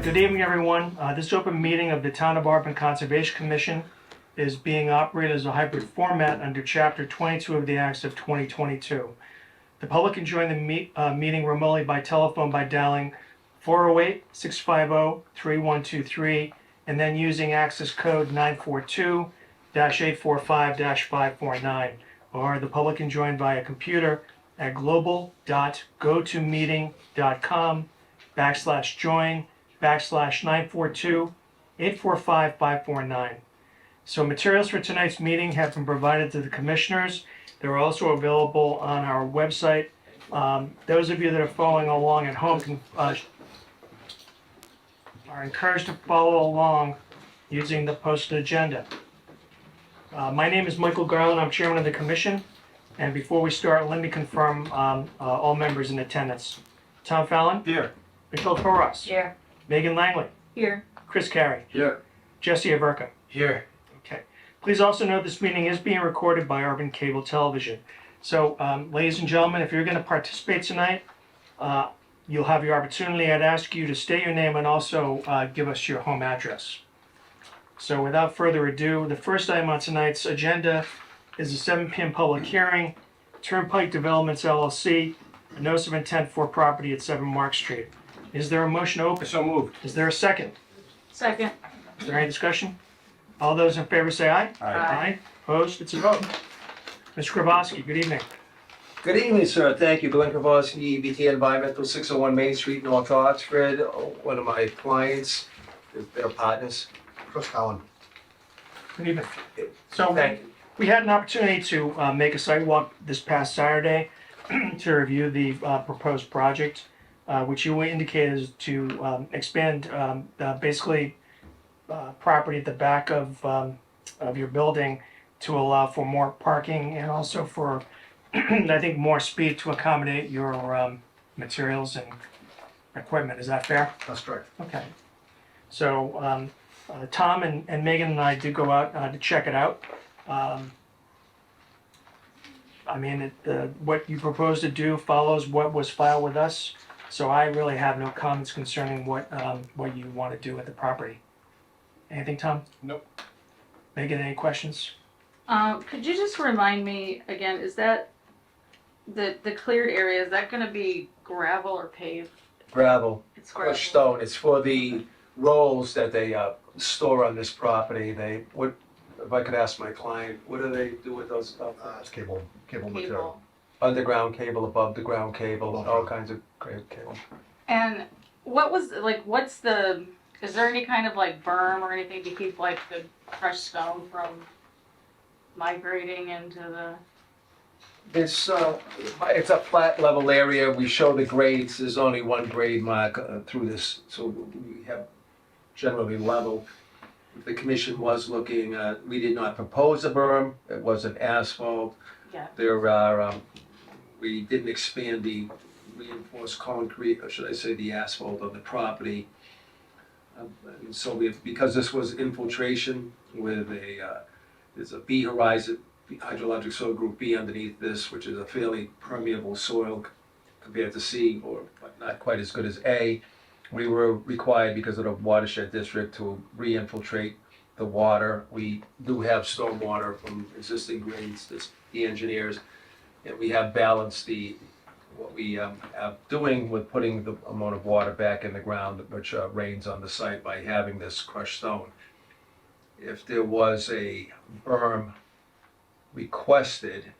Good evening, everyone. This open meeting of the Town of Auburn Conservation Commission is being operated as a hybrid format under Chapter 22 of the Acts of 2022. The public can join the meeting remotely by telephone by dialing 408-650-3123 and then using access code 942-845-549. Or the public can join via computer at global.gotomeeting.com/join/942-845-549. So materials for tonight's meeting have been provided to the commissioners. They're also available on our website. Those of you that are following along at home can, are encouraged to follow along using the posted agenda. My name is Michael Garland. I'm chairman of the commission. And before we start, let me confirm all members in attendance. Tom Fallon? Here. Michelle Torres? Here. Megan Langley? Here. Chris Carey? Here. Jesse Averka? Here. Okay. Please also note this meeting is being recorded by Auburn Cable Television. So, ladies and gentlemen, if you're going to participate tonight, you'll have your opportunity. I'd ask you to state your name and also give us your home address. So without further ado, the first item on tonight's agenda is a 7 p.m. public hearing, Turnpike Developments LLC, a notice of intent for property at 7 Mark Street. Is there a motion to open? So moved. Is there a second? Second. Is there any discussion? All those in favor say aye. Aye. Opposed? It's a vote. Mr. Grabowski, good evening. Good evening, sir. Thank you. Glenn Kravosky, EBT Environmental, 601 Main Street, North Oxford. One of my clients, their partners. Chris Collin. Good evening. So Thank you. we had an opportunity to make a site walk this past Saturday to review the proposed project, which you indicated is to expand basically property at the back of your building to allow for more parking and also for, I think, more speed to accommodate your materials and equipment. Is that fair? That's correct. Okay. So Tom and Megan and I did go out to check it out. I mean, what you propose to do follows what was filed with us, so I really have no comments concerning what you want to do with the property. Anything, Tom? Nope. Megan, any questions? Could you just remind me again, is that the cleared area, is that gonna be gravel or paved? Gravel, It's gravel. crushed stone. It's for the rolls that they store on this property. If I could ask my client, what do they do with those stuff? It's cable material. Cable. Underground cable, above the ground cable, Above all ground. kinds of great cable. And is there any kind of like berm or anything to keep like the crushed stone from migrating into the? It's a flat level area. We show the grades. There's only one grade mark through this, so we have generally level. The commission was looking, we did not propose a berm. It wasn't asphalt. Yeah. There are, we didn't expand the reinforced concrete, or should I say the asphalt on the property. And so because this was infiltration with there's a B horizon, hydrologic soil group B underneath this, which is a fairly permeable soil compared to C, but not quite as good as A. We were required, because of the watershed district, to re-infiltrate the water. We do have stormwater from existing grades, the engineers, and we have balanced what we are doing with putting the amount of water back in the ground, which rains on the site, by having this crushed stone. If there was a berm requested,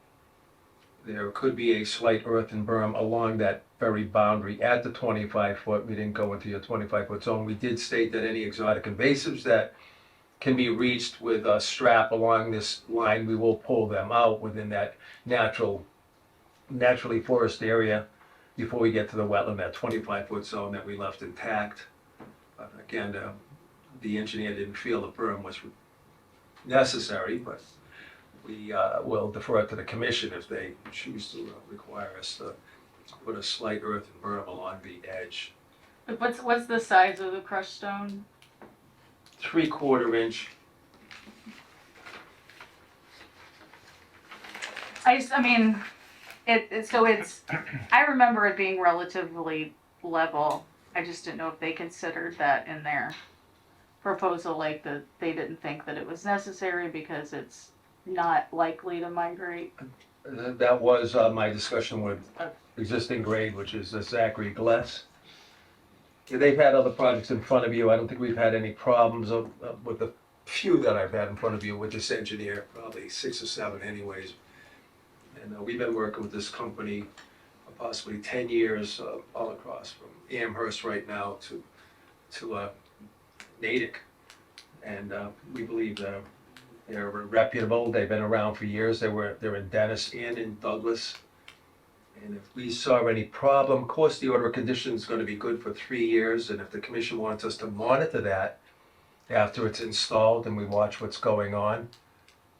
there could be a slight earthen berm along that very boundary at the 25 foot. We didn't go into your 25 foot zone. We did state that any exotic invasives that can be reached with a strap along this line, we will pull them out within that naturally forest area before we get to the wetland, that 25 foot zone that we left intact. Again, the engineer didn't feel the berm was necessary, but we will defer it to the commission if they choose to require us to put a slight earthen berm along the edge. What's the size of the crushed stone? 3/4 inch. I mean, so it's, I remember it being relatively level I just didn't know if they considered that in their proposal, like that they didn't think that it was necessary because it's not likely to migrate. That was my discussion with existing grade, which is Zachary Gless. They've had other projects in front of you. I don't think we've had any problems with the few that I've had in front of you with this engineer, probably 6 or 7 anyways. And we've been working with this company for possibly 10 years, all across from Amherst right now to Natick. And we believe they're reputable. They've been around for years. They're in Dennis and in Douglas. And if we saw any problem, of course, the order of conditions is going to be good for 3 years. And if the commission wants us to monitor that after it's installed and we watch what's going on,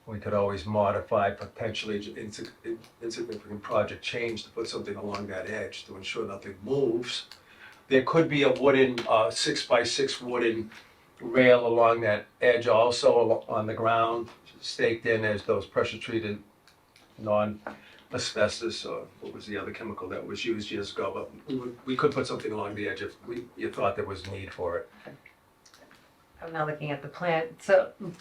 we could always modify potentially insignificant project change to put something along that edge to ensure nothing moves. There could be a wooden, 6x6 wooden rail along that edge also on the ground, staked in as those pressure treated non-asbestos, or what was the other chemical that was used years ago, but we could put something along the edge if you thought there was need for it. I'm now looking at the plan, so when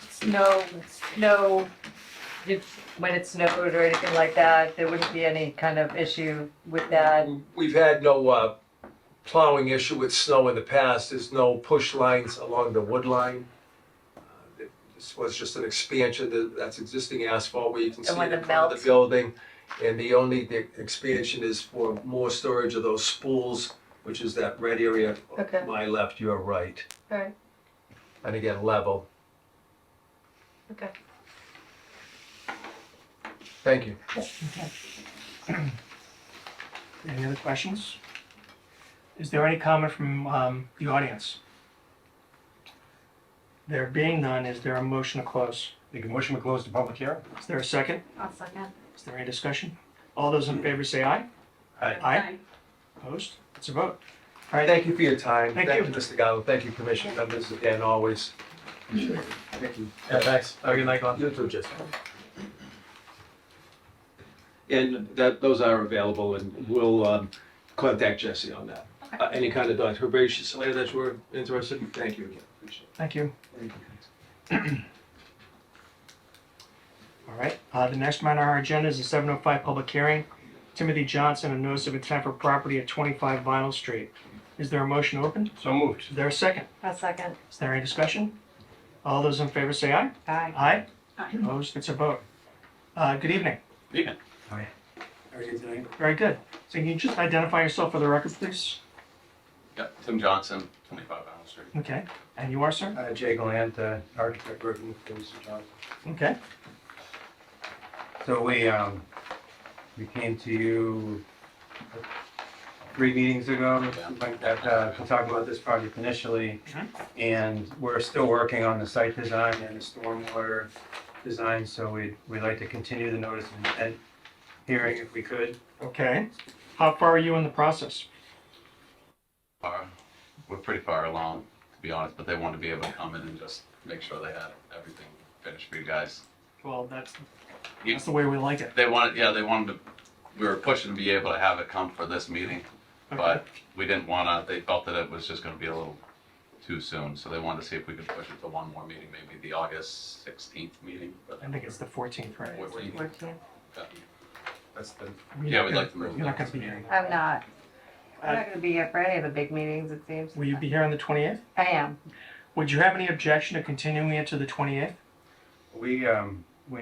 it snowed or anything like that, there wouldn't be any kind of issue with that? We've had no plowing issue with snow in the past. There's no push lines along the wood line. This was just an expansion that's existing asphalt where you can see when it in it front of melts? the building. And the expansion is for more storage of those spools, which is that red area. Okay. My left, your right. Alright, And again, level. okay. Thank you. Any other questions? Is there any comment from the audience? There being none, is there a motion to close? Make a motion to close the public hearing? Is there a second? I'll second. Is there any discussion? All those in favor say aye. Aye. Opposed? It's a vote. All right, Thank you for your time. Thank you. Mr. Gallo. Thank you, Commission members, again, always. Appreciate it. Thank you. Yeah, thanks. Have a good night, Glenn. You too, Jessica. And those are available, and we'll contact Jesse on that. Any kind of herbaceous layer that you were interested in, thank you again. Appreciate thank you. it. All right, the next matter on our agenda is a 7:05 public hearing. Timothy Johnson, a notice of intent for property at 25 Vinyl Street. Is there a motion to open? So moved. Is there a second? I'll second. Is there any discussion? All those in favor say aye. Aye. Aye. Aye. Opposed? It's a vote. Good evening. Evening. Very good. So can you just identify yourself for the record, please? Yeah, Tim Johnson, 25 Allen Street. Okay. And you are, sir? Jay Galant, architect working with Mr. Johnson. Okay. So we came to you 3 meetings ago, something like that, to talk about this project initially. And we're still working on the site design and the stormwater design, so we'd like to continue the notice of intent hearing if we could. Okay. How far are you in the process? We're pretty far along, to be honest, but they wanted to be able to come in and just make sure they had everything finished for you guys. Well, that's You- the way we like it. They wanted to, we were pushing to be able to have it come for this meeting, but we didn't want to, they felt that it was just going to be a little too soon, so they wanted to see if we could push it to one more meeting, maybe the August 16th meeting. But I think it's the 14th, right? 14th. 14. That's the, Yeah, we'd like to move You're not that. going to be here. I'm not. I'm not gonna be here for any of the big meetings, it seems. Will you be here on the 28th? I am. Would you have any objection to continuing it to the 28th? We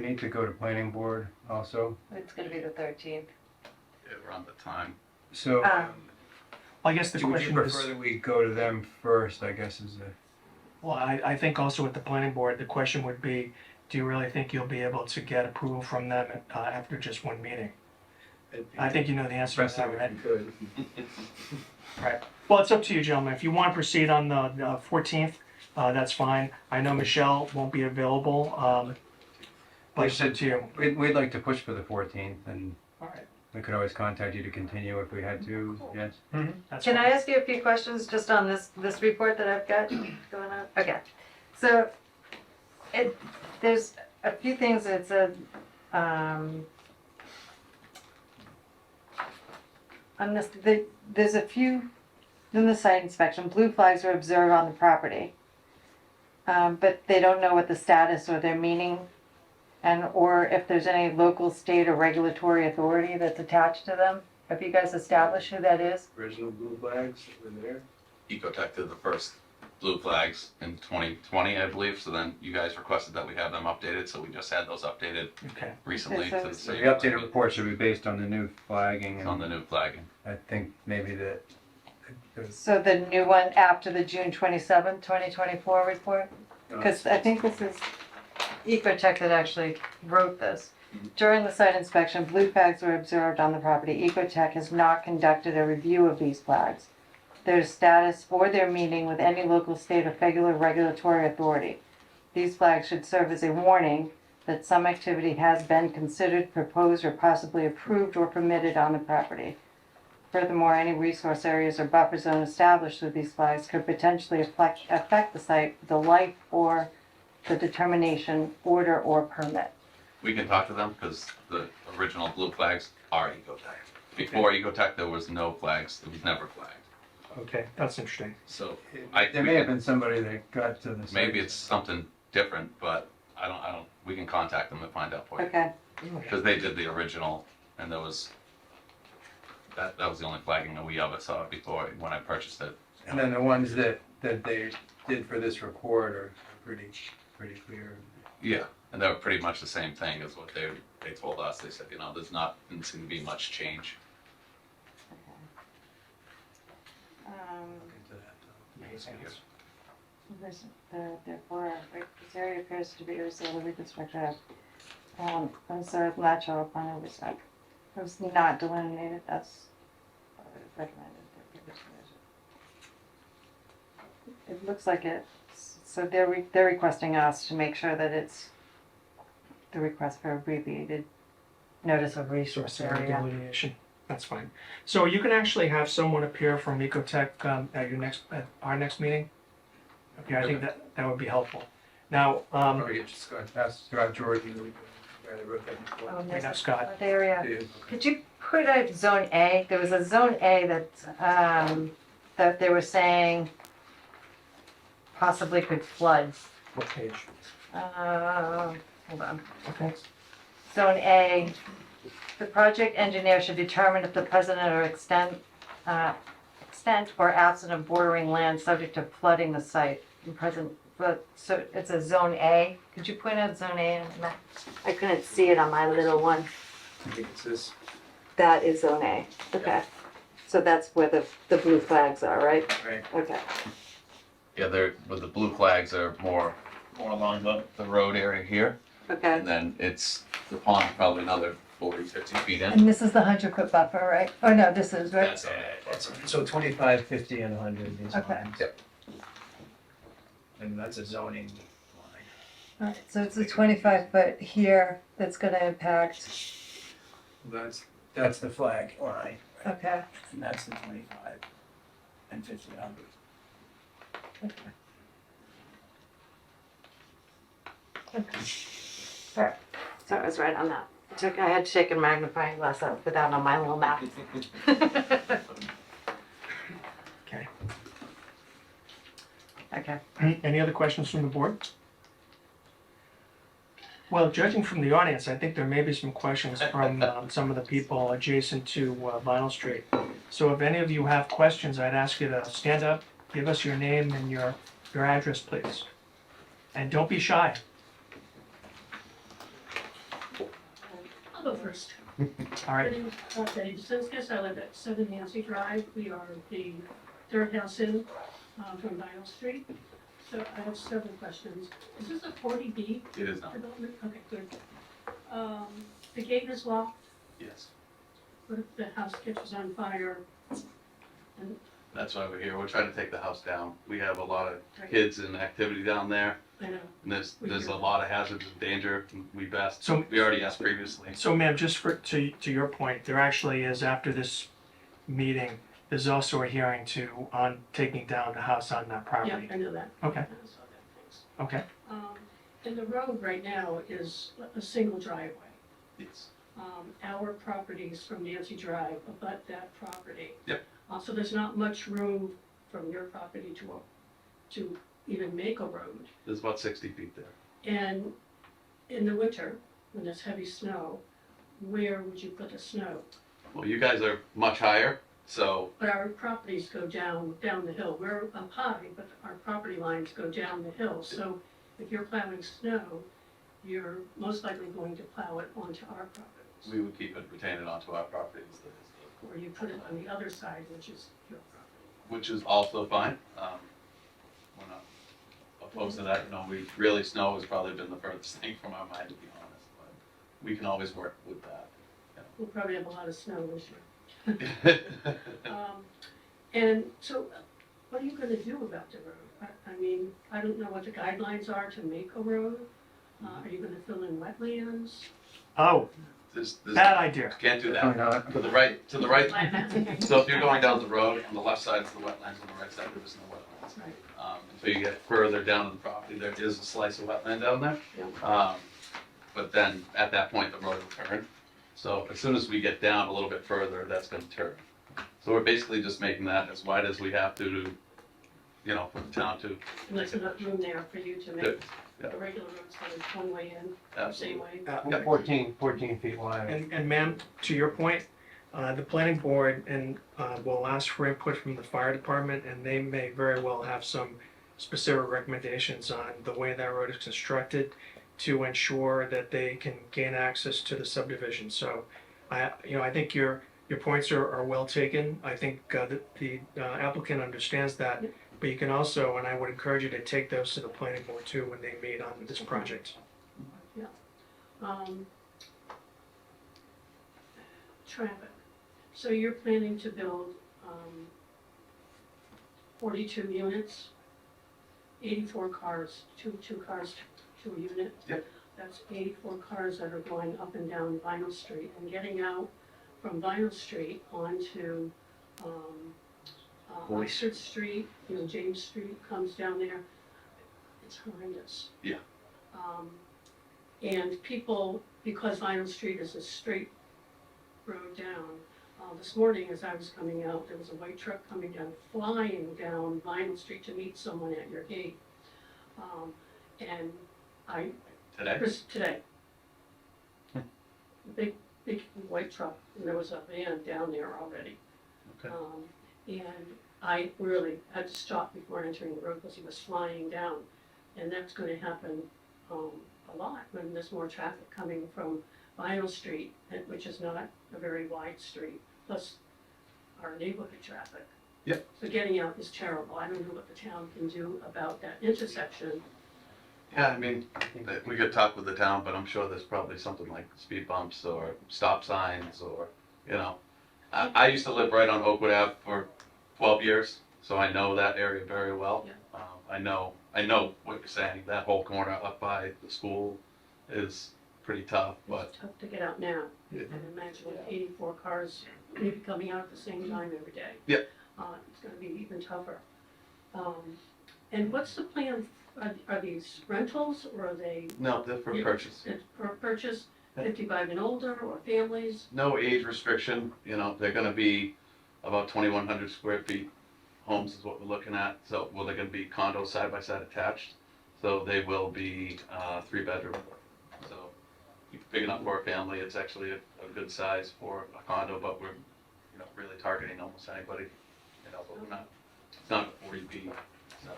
need to go to planning board also, It's gonna be the 13th. Around the time. so I guess the would you question prefer is, that we go to them first, I guess is the. well, I think also with the planning board, the question would be, do you really think you'll be able to get approval from them after just one meeting? I think you know the answer to Especially that, right? if we could. Right. Well, it's up to you, gentlemen. If you want to proceed on the 14th, that's fine. I know Michelle won't be available, but it's up to you. We'd like to push for the 14th, and All right. we could always contact you to continue if we had to, yes. That's Can fine. I ask you a few questions just on this report that I've got going on? Okay, so there's a few things that said, on this, there's a few in the site inspection, blue flags were observed on the property. But they don't know what the status or their meaning, and, or if there's any local, state, or regulatory authority that's attached to them. Have you guys established who that is? Original blue flags were there. Ecotech did the first blue flags in 2020, I believe, so then you guys requested that we have them updated, so we just had those updated Okay. recently Okay, to the so So same. the updated report should be based on the new flagging, On the and new flagging. I think maybe that. So the new one after the June 27, 2024 report? Because I think this is Ecotech that actually wrote this. During the site inspection, blue flags were observed on the property. Ecotech has not conducted a review of these flags, their status, or their meaning with any local, state, or federal regulatory authority. These flags should serve as a warning that some activity has been considered, proposed, or possibly approved or permitted on the property. Furthermore, any resource areas or buffer zone established with these flags could potentially affect the site, the life, or the determination, order, or permit. We can talk to them because the original blue flags are Ecotech. Before Ecotech, there was no flags, it was never flagged. Okay, that's interesting. So There may have been somebody that got to the site. maybe it's something different, but I don't, we can contact them and find out for you. Okay, Because they did the original and there was, that was the only flagging that we ever saw before when I purchased it. And then the ones that they did for this report are pretty clear. Yeah, and they were pretty much the same thing as what they told us. They said, you know, didn't seem to be much change. Therefore, this area appears to be irresolutely constructed. Observed natural upon oversight. It was not delineated, that's what is recommended. It looks like so they're requesting us to make sure that it's the request for abbreviated notice of resource Source area area. delineation, that's fine. So you can actually have someone appear from Ecotech at our next meeting? Okay, I think that would be helpful. Now, Probably just ask George, you know, the guy that wrote that report. There's know, a Scott. flood area. Yeah. Could you put a zone A? There was a zone A that they were saying possibly could flood. what page? Hold on. Okay. Zone A, the project engineer should determine if the present or extent or absent of bordering land subject to flooding the site in present, but, so it's a zone A. Could you point out zone A? I couldn't see it on my little one. I think it's this. That is zone A. Okay. So that's where the blue flags are, right? Right. Okay. Yeah, the blue flags are more along the road area here. Okay. And then it's the pond probably another 40, 50 feet in. And this is the 100-foot buffer, right? Oh, no, this is, right? That's So 25, 50, and 100, these Okay. lines. Yep. And that's a zoning line. Alright, so it's a 25-foot here that's gonna impact, That's the flag line, okay. and that's the 25 and 50, 100. Alright, so I was right on that. I had to take a magnifying glass up for that on my little map. Okay. Okay. Any other questions from the board? Well, judging from the audience, I think there may be some questions from some of the people adjacent to Vinyl Street. So if any of you have questions, I'd ask you to stand up, give us your name and your address, please. And don't be shy. I'll go first. All right. My name is Betty DeSinskas. I live at 7 Nancy Drive. We are the third house in from Vinyl Street. So I have several questions. Is this a 40B It is not. development? Okay, good. The gate is locked. Yes. What if the house catches on fire? And That's why we're here. We're trying to take the house down. We have a lot of kids and activity down there. I know, And there's a lot of hazards and danger. We asked, So- we already asked previously. So ma'am, just to your point, there actually is, after this meeting, there's also a hearing on taking down the house on that yeah, property. I know that. Okay. I saw that, thanks. Okay, And the road right now is a single driveway. Yes. Our properties from Nancy Drive abut that property. Yep. So there's not much room from your property to even make a road. There's about 60 feet there. And in the winter, when there's heavy snow, where would you put the snow? Well, you guys are much higher, so But our properties go down the hill. We're up high, but our property lines go down the hill. So if you're plowing snow, you're most likely going to plow it onto our properties. we would keep it, retain it onto our property, Or you put it on the other side, which is your property. which is also fine. We're not opposed to that. You know, snow has probably been the furthest thing from our mind, to be honest. But we can always work with that. We'll probably have a lot of snow this year. You know. And so what are you gonna do about the road? I mean, I don't know what the guidelines are to make a road. Are you gonna fill in wetlands? Oh, There's bad idea. can't do Oh, that. no, To the right. So if you're going down the road, on the left side is the wetlands, on the right side there is no wetlands. Right. Until you get further down on the property, there is a slice of wetland down there. Yeah. But then at that point, the road will turn. So as soon as we get down a little bit further, that's gonna turn. So we're basically just making that as wide as we have to, you know, for the town to. And there's enough room there for you to make Yeah. a regular road, so there's one way in, same Absolutely. way. 14 feet wide. And ma'am, to your point, the planning board will ask for input from the fire department, and they may very well have some specific recommendations on the way that road is constructed to ensure that they can gain access to the subdivision. So I think your points are well taken. I think the applicant understands that, but you can also, and I would encourage you to take those to the planning board too when they meet on this project. Traffic. So you're planning to build 42 units, 84 cars, two cars to a unit. Yep. That's 84 cars that are going up and down Vinyl Street and getting out from Vinyl Street onto Oxford Street, James Street comes down there. It's horrendous. Yeah. And people, because Vinyl Street is a straight road down, this morning as I was coming out, there was a white truck coming down, flying down Vinyl Street to meet someone at your gate. And Today? today. Big white truck, and there was a van down there already. Okay. And I really had to stop before entering the road because he was flying down. And that's gonna happen, a lot when there's more traffic coming from Vinyl Street, which is not a very wide street, plus our neighborhood traffic. Yep. So getting out is terrible. I don't know what the town can do about that intersection. Yeah, I mean, we could talk with the town, but I'm sure there's probably something like speed bumps or stop signs or, you know. I used to live right on Oakwood Ave for 12 years, so I know that area very well. Yeah. I know what you're saying. That whole corner up by the school is pretty tough, but It's tough to get out now. Yeah. And imagine with 84 cars maybe coming out at the same time every day. Yep. It's gonna be even tougher. And what's the plan? Are these rentals or are they? no, they're for Yeah. purchase. It's for purchase, Yeah. 55 and older or families? No age restriction, you know, they're gonna be about 2,100 square feet homes is what we're looking at. So, well, they're gonna be condos side by side attached. So they will be 3-bedroom. So big enough for a family. It's actually a good size for a condo, but we're, really targeting almost anybody. But we're not, it's not a 40B. So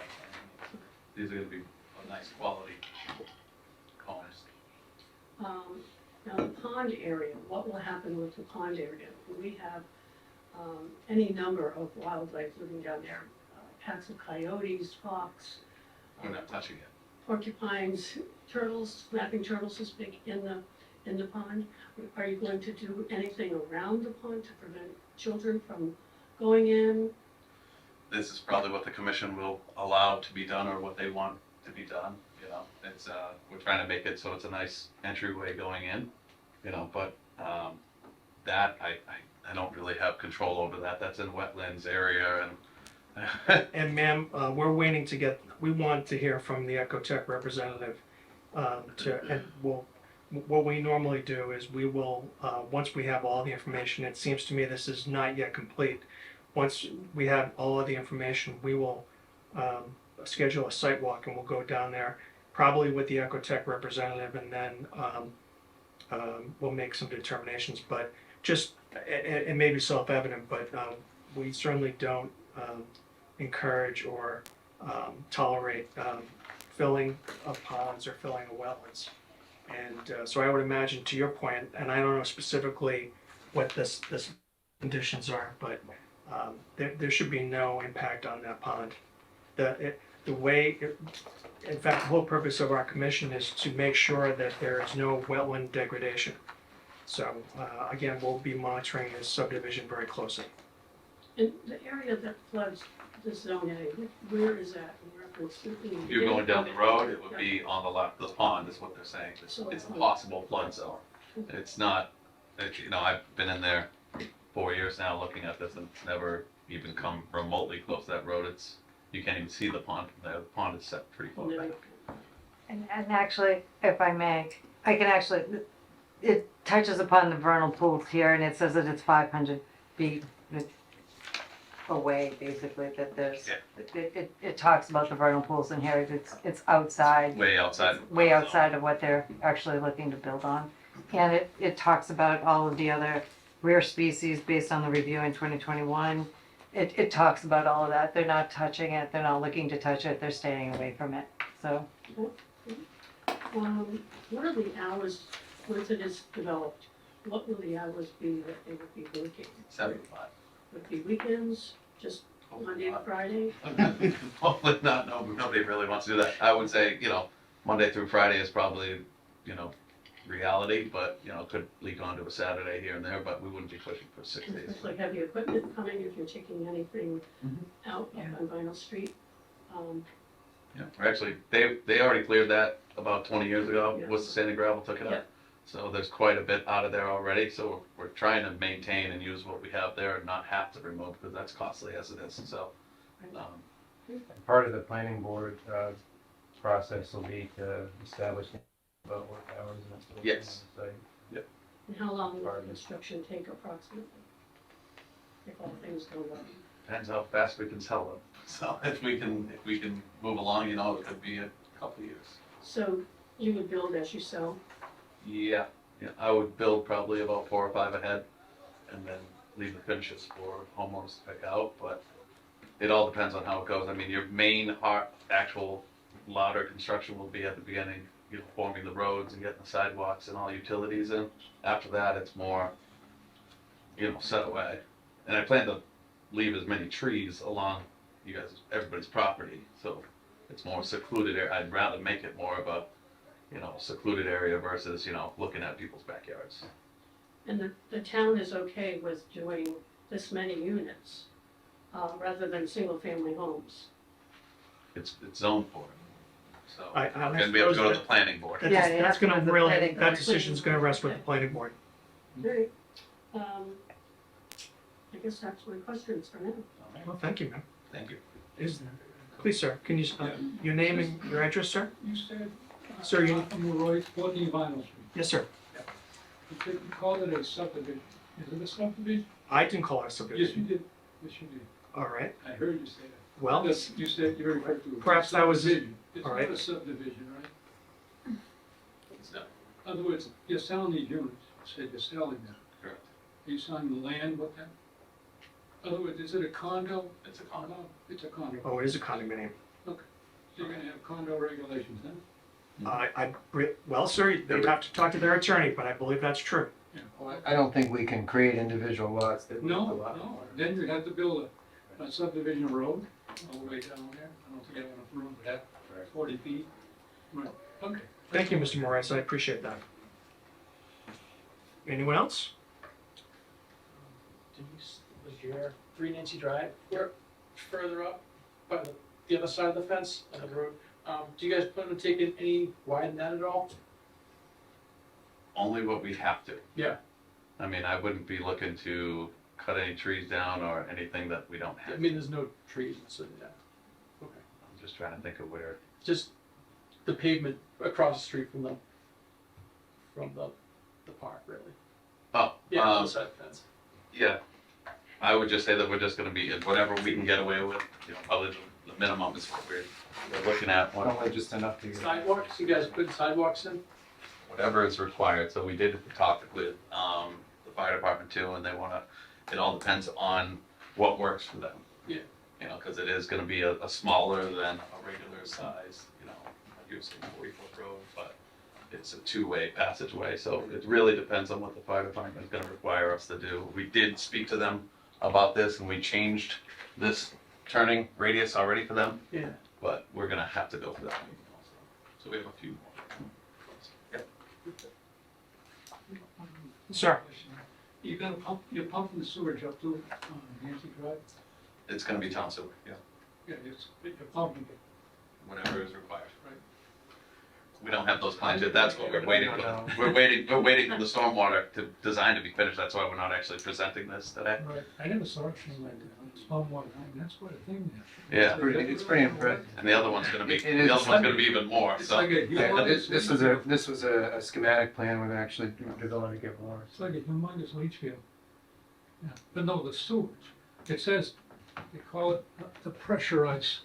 these are gonna be a nice quality homes. Now the pond area, what will happen with the pond area? We have any number of wildlife living down there. Packs of coyotes, fox, We're not touching it. porcupines, turtles, snapping turtles is big in the pond. Are you going to do anything around the pond to prevent children from going in? This is probably what the commission will allow to be done or what they want to be done, It's, we're trying to make it so it's a nice entryway going in, but, that, I don't really have control over that. That's in wetlands area and, And ma'am, we want to hear from the Ecotech representative. What we normally do is we will, once we have all the information, it seems to me this is not yet complete. once we have all of the information, we will schedule a site walk and we'll go down there, probably with the Ecotech representative, and then we'll make some determinations. But just, it may be self-evident, but we certainly don't encourage or tolerate filling of ponds or filling of wetlands. And so I would imagine, to your point, and I don't know specifically what this conditions are, but there should be no impact on that pond. In fact, the whole purpose of our commission is to make sure that there is no wetland degradation. So again, we'll be monitoring this subdivision very closely. And the area that floods the zone A, where is that in reference to? If you're going down the road, it would be on the left, the pond is what they're saying. It's a possible flood zone. It's not, you know, I've been in there 4 years now looking at this, and it's never even come remotely close to that road. You can't even see the pond from there. The pond is set pretty far back. And actually, if I may, I can actually, it touches upon the vernal pools here, and it says that it's 500 feet away, basically, that there's, it talks about the vernal pools in here, it's outside. Way outside. It's way outside of what they're actually looking to build on. And it talks about all of the other rare species based on the review in 2021. It talks about all of that. They're not touching it, they're not looking to touch it, they're staying away from it, so. What are the hours, once it is developed, what will the hours be that they would be working? 75. Would it be weekends, just Monday to Friday? Hopefully not, no, nobody really wants to do that. I would say, you know, Monday through Friday is probably, you know, reality, but, you know, could leak onto a Saturday here and there, but we wouldn't be pushing for 6 days. It's like heavy equipment coming if you're taking anything out on Vinyl Street. Yeah, we're actually, they already cleared that about 20 years ago, Yeah. was the sand and gravel took it Yeah. up. So there's quite a bit out of there already, so we're trying to maintain and use what we have there and not have to remove, because that's costly as it is, so. Part of the planning board process will be to establish about work hours and that sort of thing Yes. on the site. And how long will the construction take approximately? If all things go well. Depends how fast we can sell them. So if we can move along, you know, it could be a couple of years. So you would build as you sell? Yeah, I would build probably about 4 or 5 ahead, and then leave the finishes for homeowners to pick out, but it all depends on how it goes. I mean, your main actual louder construction will be at the beginning, you know, forming the roads and getting the sidewalks and all utilities in. After that, it's more, you know, set away. And I plan to leave as many trees along everybody's property, so it's more secluded area. I'd rather make it more of a, you know, secluded area versus, you know, looking at people's backyards. And the town is okay with doing this many units, rather than single-family homes? It's zoned for it. So, I we're gonna be able to go to the suppose planning board. That's, Yeah, you that's have to gonna have the really, planning that board. decision's gonna rest with the planning board. Right. I guess that's my questions for now. Well, thank you, ma'am. Thank you. Please, sir, can you, your name and your address, sir? You said, Sir, you, I'm Roy, 14 Vinyl Street. yes, sir. You called it a subdivision. Is it a subdivision? I didn't call it a Yes, subdivision. you did. Yes, you did. All right, I heard you say that. well, Yes, you said, you referred to it. Perhaps that was- Subdivision. It's all not right. a subdivision, right? It's not. In other words, you're selling these units. You said you're selling them. Correct. Are you selling the land with them? In other words, is it a condo? It's a condo. It's a condo. oh, it is a condominium. So you're gonna have condo regulations, huh? Well, sir, you'd have to talk to their attorney, but I believe that's true. Yeah. Well, I don't think we can create individual lots that. No, no. Then you'd have to build a subdivision road all the way down there. I don't think I have enough room for that, 40 feet. Right, okay. Thank you, Mr. Morris, I appreciate that. Anyone else? Denise, was your 3 Nancy Drive, we're further up by the other side of the fence on the road. Do you guys plan on taking any widen that at all? Only what we have to. Yeah. I mean, I wouldn't be looking to cut any trees down or anything that we don't I have. mean, there's no trees, so yeah. Okay. I'm just trying to think of where. Just the pavement across the street from the park, really. Oh, Yeah, on the side of the fence. yeah. I would just say that we're just gonna be, whatever we can get away with, you know, probably the minimum is what we're looking at, Only just enough to get. Sidewalks, you guys putting sidewalks in? whatever is required. So we did talk with, the fire department too, and they wanna, it all depends on what works for them. Yeah. You know, cause it is gonna be a smaller than a regular size, you know, you're saying 40-foot road, but it's a two-way passageway, so it really depends on what the fire department is gonna require us to do. We did speak to them about this, and we changed this turning radius already for them, Yeah. but we're gonna have to go for that meeting also. So we have a few more. Yep. Sir, You're gonna pump, you're pumping the sewage up to, Nancy Drive? It's gonna be town sewer, yeah, Yeah, you're pumping it. whatever is required. Right. We don't have those plans yet, that's what we're waiting for. We're waiting for the stormwater design to be finished, that's why we're not actually presenting this today. Right, I never saw anything like that, stormwater, that's quite a thing there. Yeah, It's pretty impressive. and the other one's gonna be, It is. the other one's gonna be even more, It's so. like a Yeah, humongous. this was a schematic plan, we're actually developing to get more. It's like a humongous leach field. Yeah, but no, the sewage, it says, they call it the pressurized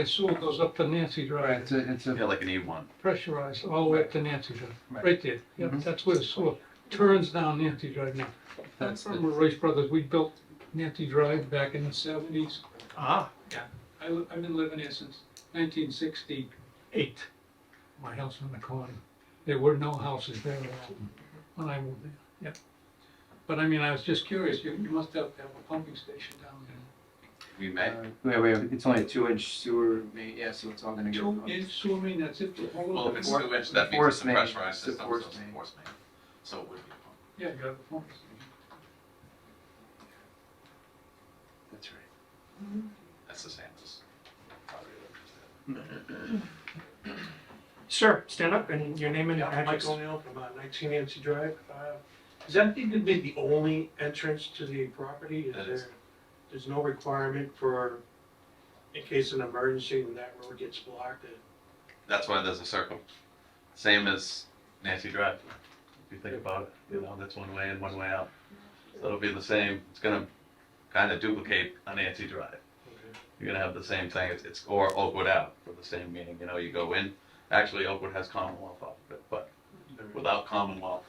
sewer goes up to Nancy Right, Drive. it's a, Yeah, like an E1. Pressurized all the way up to Nancy Drive, Right. right there. Yep, Mhm. that's where the sewer turns down Nancy Drive now. That's From the Royce Brothers, we built Nancy Drive back in the 70s. ah, I've been living here since 1968. My house on the corner. There were no houses there when I moved there. Yep. But I mean, I was just curious. You must have a pumping station down there. We may. it's only a 2-inch sewer main, yeah, so it's all gonna get. 2-inch sewer main. That's it. The whole Well, of if the it's 2 inch, that means force it's a main. pressurized It's a system, so force it's a main. force main. So it would be a pump. Yeah, you have a pumping station. That's right. That's the same as property electricity. sir, stand up and your name and Yeah, address. Mike O'Neill from 19 Nancy Drive. Is that going to be the only entrance to the property? It is. There's no requirement for, in case of an emergency, when that road gets blocked, That's why there's a circle. Same as Nancy Drive. If you think about it, you know, that's one way in, one way out. So it'll be the same, it's gonna kind of duplicate a Nancy Drive. You're gonna have the same thing, it's or Oakwood Ave for the same meaning, you know, you go in, actually Oakwood has Commonwealth off of it, but without Commonwealth,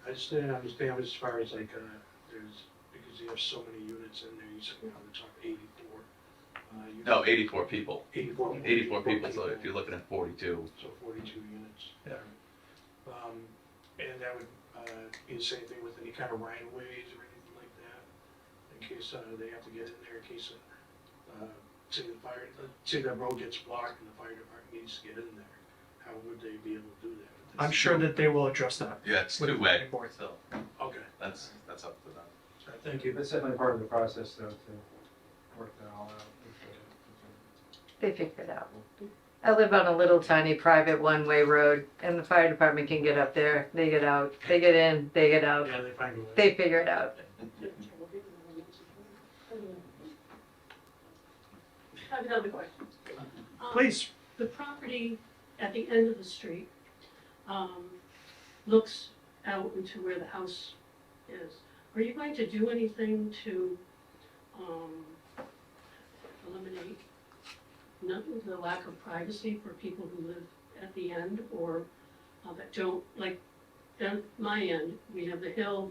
I just didn't understand as far as like, there's, because you have so many units in there, you said, you know, we're talking 84. no, 84 people. 84. 84 people, so if you're looking at 42. So 42 units. Yeah. And that would be the same thing with any kind of right of ways or anything like that, in case they have to get in there, in case say the fire, say that road gets blocked and the fire department needs to get in there. How would they be able to do that? I'm sure that they will address that. Yeah, it's with the two-way, planning board. so Okay, that's up to them. thank you. That's definitely part of the process, though, to work that all out. They figure it out. I live on a little tiny private one-way road, and the fire department can get up there, they get out, they get in, they get out, Yeah, they find a way. they figure it out. I have another question. Please, The property at the end of the street, looks out into where the house is. Are you going to do anything to, eliminate the lack of privacy for people who live at the end or that don't, like, down my end, we have the hill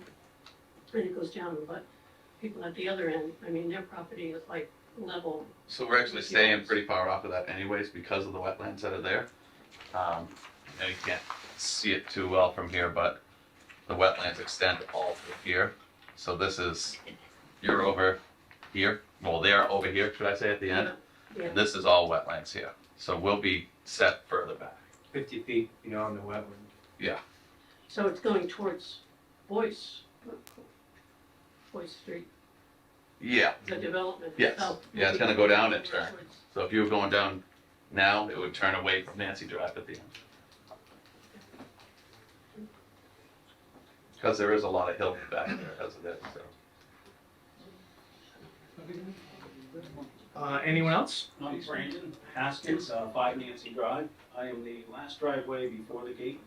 and it goes down, but people at the other end, I mean, their property is like level. So we're actually staying pretty far off of that anyways because of the wetlands that are there. You know, you can't see it too well from here, but the wetlands extend all through here. So this is, you're over here, well, they're over here, should I say, at the end? Yeah. And this is all wetlands here. So we'll be set further back. 50 feet beyond the wetland. Yeah, So it's going towards Boyce Street, yeah. the development Yes. itself. Yeah, it's gonna go down and turn. So if you were going down now, it would turn away from Nancy Drive at the end. Because there is a lot of hill back there as it is, so. anyone else? I'm Brandon Haskins, 5 Nancy Drive. I am the last driveway before the gate.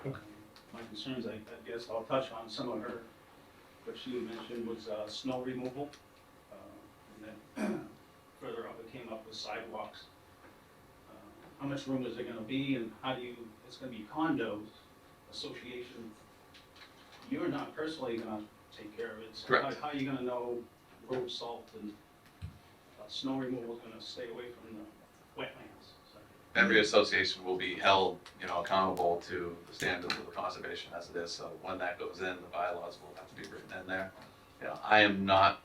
My concerns, I guess I'll touch on some of her what she had mentioned was, snow removal. And then further up, it came up with sidewalks. How much room is there gonna be and how do you, it's gonna be condos, association. You're not personally gonna take care of it, so Correct. how are you gonna know road salt and snow removal is gonna stay away from the wetlands? So, Every association will be held, accountable to the standards of the conservation as it is, so when that goes in, the bylaws will have to be written in there. I am not,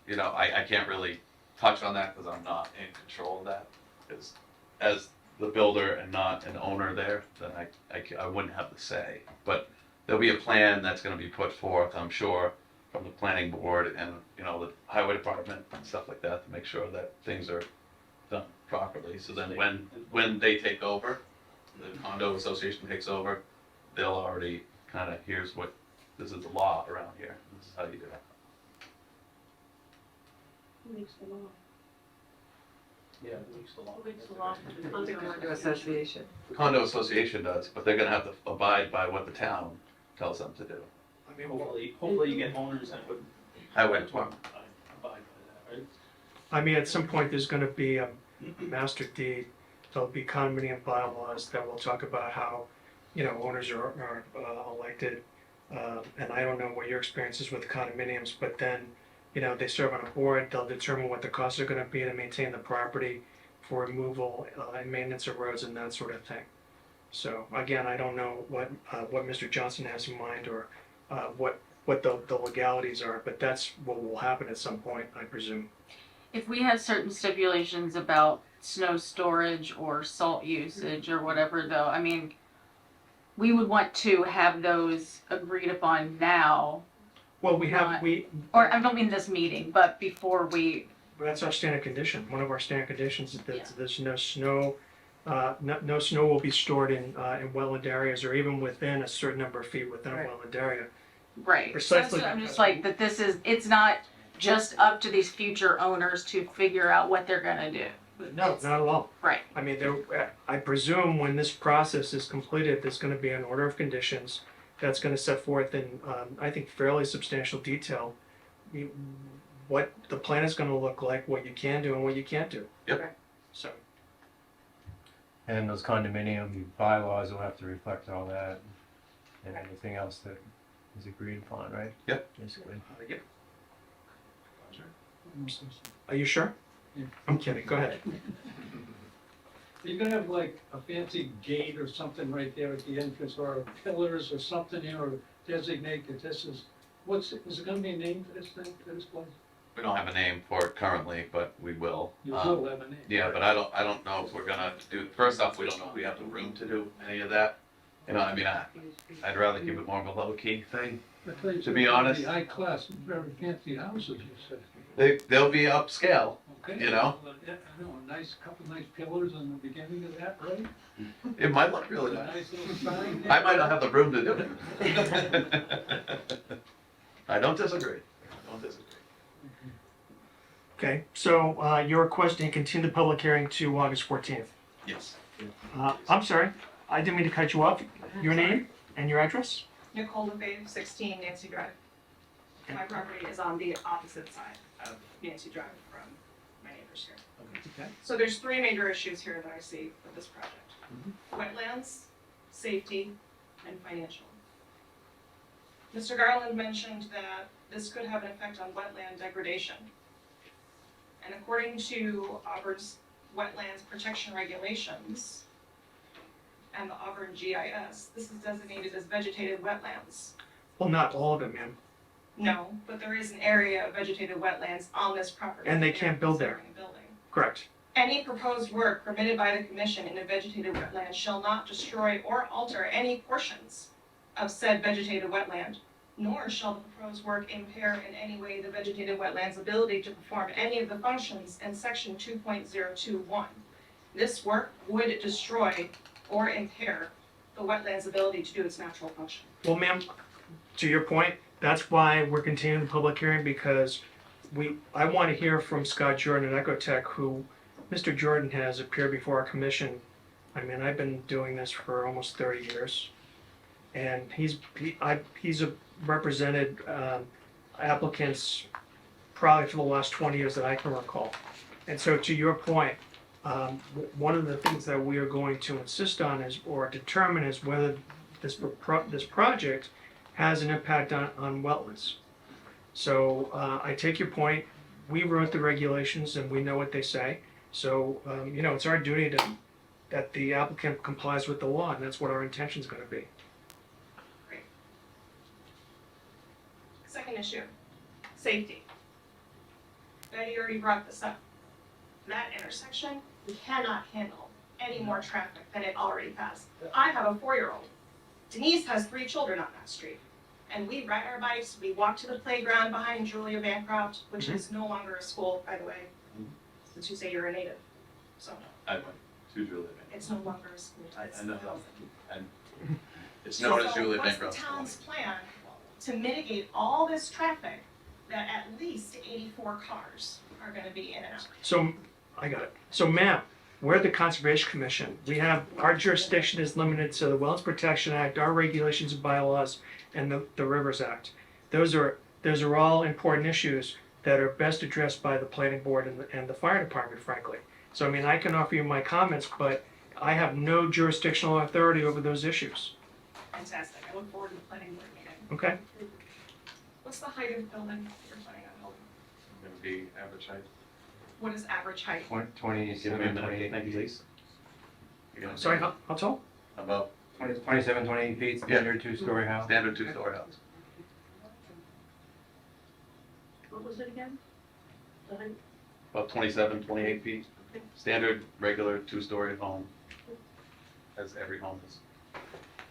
I can't really touch on that because I'm not in control of that. Because as the builder and not an owner there, then I wouldn't have the say. But there'll be a plan that's gonna be put forth, I'm sure, from the planning board and, the highway department and stuff like that to make sure that things are done properly. So then when they take over, the condo association takes over, they'll already this is the law around here. This is how you do it. Who makes the law? yeah, it makes the law. Who makes the law? The condo association. The condo association does, but they're gonna have to abide by what the town tells them to do. I mean, Hopefully you get owners that would Highway department. abide by that, right? I mean, at some point, there's gonna be a master deed, there'll be condominium bylaws that will talk about how, owners are elected. And I don't know what your experience is with condominiums, but then, they serve on a board, they'll determine what the costs are gonna be to maintain the property for removal and maintenance of roads and that sort of thing. So again, I don't know what Mr. Johnson has in mind or what the legalities are, but that's what will happen at some point, I presume. If we had certain stipulations about snow storage or salt usage or whatever though, I mean, we would want to have those agreed upon now, Well, we have, Not- or I don't mean this meeting, but before we, that's our standard condition. One of our standard conditions is Yeah. that there's no snow, no snow will be stored in wetland areas or even within a certain number of feet within a Right. wetland area. right. Precisely. So I'm just like, that this is, it's not just up to these future owners to figure out what they're gonna do. No, not at all. Right. I mean, I presume when this process is completed, there's gonna be an order of conditions that's gonna set forth in, I think, fairly substantial detail what the plan is gonna look like, what you can do and what you can't do. Yep. So, And those condominium bylaws will have to reflect all that and anything else that is agreed upon, right? Yep. Basically. yep. Are you sure? Yeah. I'm kidding, go ahead. Are you gonna have like a fancy gate or something right there at the entrance, or pillars or something here, or designate that this is, is it gonna be a name for this thing, for this place? We don't have a name for it currently, but we will. You will have a name. Yeah, but I don't know if we're gonna do, first off, we don't know if we have the room to do any of that. I'd rather keep it more of a low-key thing. I thought you To be said honest- the high class, very fancy houses, you said. They'll be upscale, Okay. You know? Well, yeah, I know, a nice, couple nice pillars in the beginning of that, right? it might look A really nice. nice little sign there. I might not have the room to do it. I don't disagree. Okay, so you're requesting continue the public hearing to August 14th. Yes. I'm sorry, I didn't mean to cut you off. Your name and your address? Nicole LeFave, 16 Nancy Drive. My property is on the opposite side of Nancy Drive from my neighbors here. Okay. So there's three major issues here that I see with this project. Wetlands, safety, and financial. Mr. Garland mentioned that this could have an effect on wetland degradation. And according to Auburn's wetlands protection regulations and the Auburn GIS, this is designated as vegetated wetlands. Well, not all of it, ma'am. No, but there is an area of vegetated wetlands on this property. And they They're can't build there. considering a building. Correct. Any proposed work permitted by the commission in a vegetated wetland shall not destroy or alter any portions of said vegetated wetland, nor shall the proposed work impair in any way the vegetated wetland's ability to perform any of the functions in section 2.021. This work would destroy or impair the wetland's ability to do its natural function. Well, ma'am, to your point, that's why we're continuing the public hearing, because I want to hear from Scott Jordan at Ecotech, who Mr. Jordan has appeared before our commission. I mean, I've been doing this for almost 30 years. And he's represented applicants probably for the last 20 years that I can recall. And so to your point, one of the things that we are going to insist on is, or determine is whether this project has an impact on wetlands. So I take your point. We wrote the regulations and we know what they say. So, it's our duty that the applicant complies with the law, and that's what our intention is going to be. Second issue, safety. Betty already brought this up. That intersection, we cannot handle any more traffic than it already has. I have a 4-year-old. Denise has 3 children on that street. And we ride our bikes, we walk to the playground behind Julia Bancroft, which is no longer a school, by the way, since you say you're a native. So I went to Julie. it's no longer a school. It's I know. housing. And it's known as Julie What's Bancroft. the town's plan to mitigate all this traffic that at least 84 cars are gonna be in and out? So, I got it. So, ma'am, we're the Conservation Commission. We have, our jurisdiction is limited to the Wetlands Protection Act, our regulations and bylaws, and the Rivers Act. Those are all important issues that are best addressed by the planning board and the fire department, frankly. So, I mean, I can offer you my comments, but I have no jurisdictional authority over those issues. Fantastic, I look forward to the planning board meeting. Okay? What's the height of the building that you're planning on building? Gonna be average height. What is average height? 27, 28 Thank you, feet. Lisa. You're gonna Sorry, be how tall? About 27, 28 feet, standard 2-story house. standard 2-story house. What was it again? The height? About 27, 28 feet. Standard, regular 2-story home. As every home is.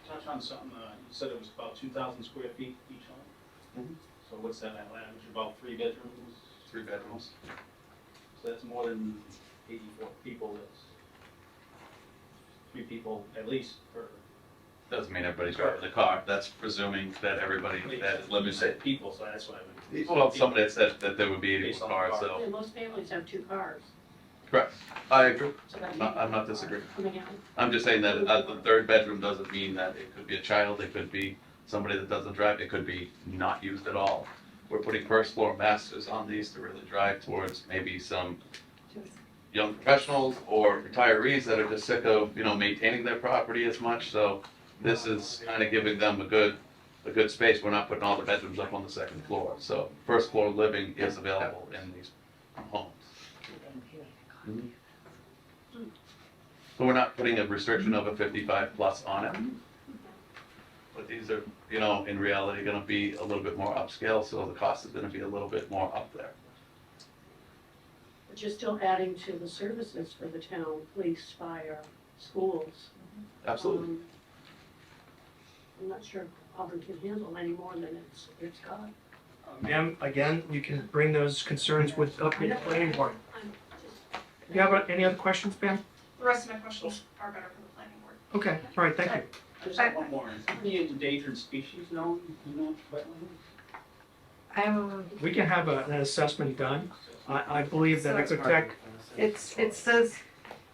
Touch on something, you said it was about 2,000 square feet each home? Mhm. So what's that on average, about 3 bedrooms? 3 bedrooms. So that's more than 84 people, that's 3 people at least per. Doesn't mean everybody's driving the car. That's presuming that everybody that is living You said there. people, so that's why I meant. Well, somebody had said that there would be Based 84 on the cars, car. Yeah, so. most families have 2 cars. Correct. I agree. So that I'm not disagreeing. Coming out. I'm just saying that the 3rd bedroom doesn't mean that it could be a child, it could be somebody that doesn't drive, it could be not used at all. We're putting 1st floor masters on these to really drive towards maybe some young professionals or retirees that are just sick of, maintaining their property as much, so this is kind of giving them a good space. We're not putting all the bedrooms up on the 2nd floor, so 1st floor living is available in these homes. So we're not putting a restriction of a 55 plus on it. But these are, in reality, gonna be a little bit more upscale, so the cost is gonna be a little bit more up there. But you're still adding to the services for the town, police, fire, schools. Absolutely. I'm not sure Auburn can handle any more than it's got. Ma'am, again, you can bring those concerns with up in the planning board. I'm just- Do you have any other questions, ma'am? The rest of my questions are better for the planning board. Okay, all right, thank you. I just have one more, is there any endangered species known in that wetland? We can have an assessment done. I believe that Ecotech, It says,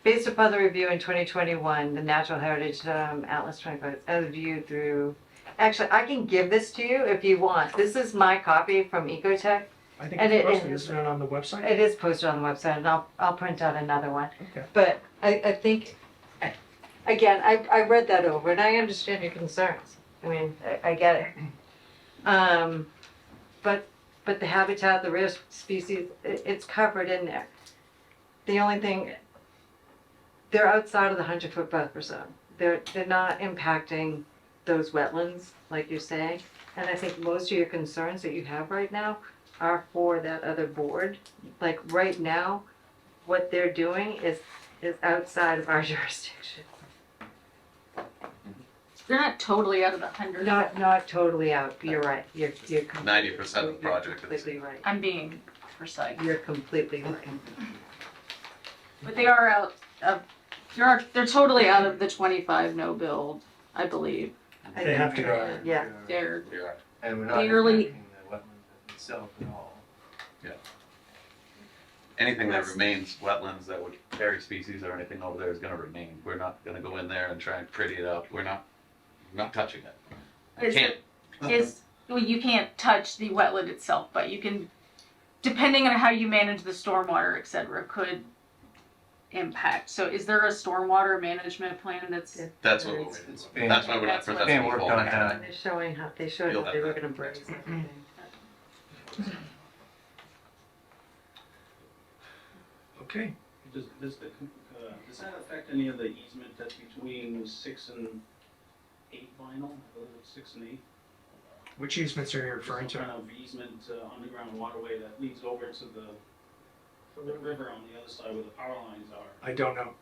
based upon the review in 2021, the Natural Heritage Atlas 25, as viewed through, actually, I can give this to you if you want. This is my copy from Ecotech. I think And it's it- posted, isn't it on the website? It is posted on the website, and I'll print out another one. Okay. But I think, again, I read that over, and I understand your concerns. I mean, I get it. But the habitat, the rare species, it's covered in there. The only thing, they're outside of the 100-foot buffer zone. They're not impacting those wetlands, like you're saying. And I think most of your concerns that you have right now are for that other board. Like, right now, what they're doing is outside of our jurisdiction. They're not totally out of the 100. Not totally out, you're right, you're 90% of the project is. completely right. I'm being precise. You're completely right. But they are out of, they're totally out of the 25 no build, I believe. They have to go. Yeah. They're Yeah. And we're not Barely. impacting the wetlands itself at all. Anything that remains wetlands that would carry species or anything over there is gonna remain. We're not gonna go in there and try and pretty it up. We're not touching it. I Is can't. Is well, you can't touch the wetland itself, but you can, depending on how you manage the stormwater, et cetera, could impact. So is there a stormwater management plan that's, That's what we're waiting It's for. being- That's why we're not That's what- presenting being the worked whole on thing now. tonight. They're showing how, they showed You'll how have they were that gonna braise everything. Okay. Does that affect any of the easement that's between 6 and 8 vinyl? I believe it's 6 and 8. Which easements are you referring Some to? kind of easement, underground waterway that leads over to the river on the other side where the power lines are. I don't know.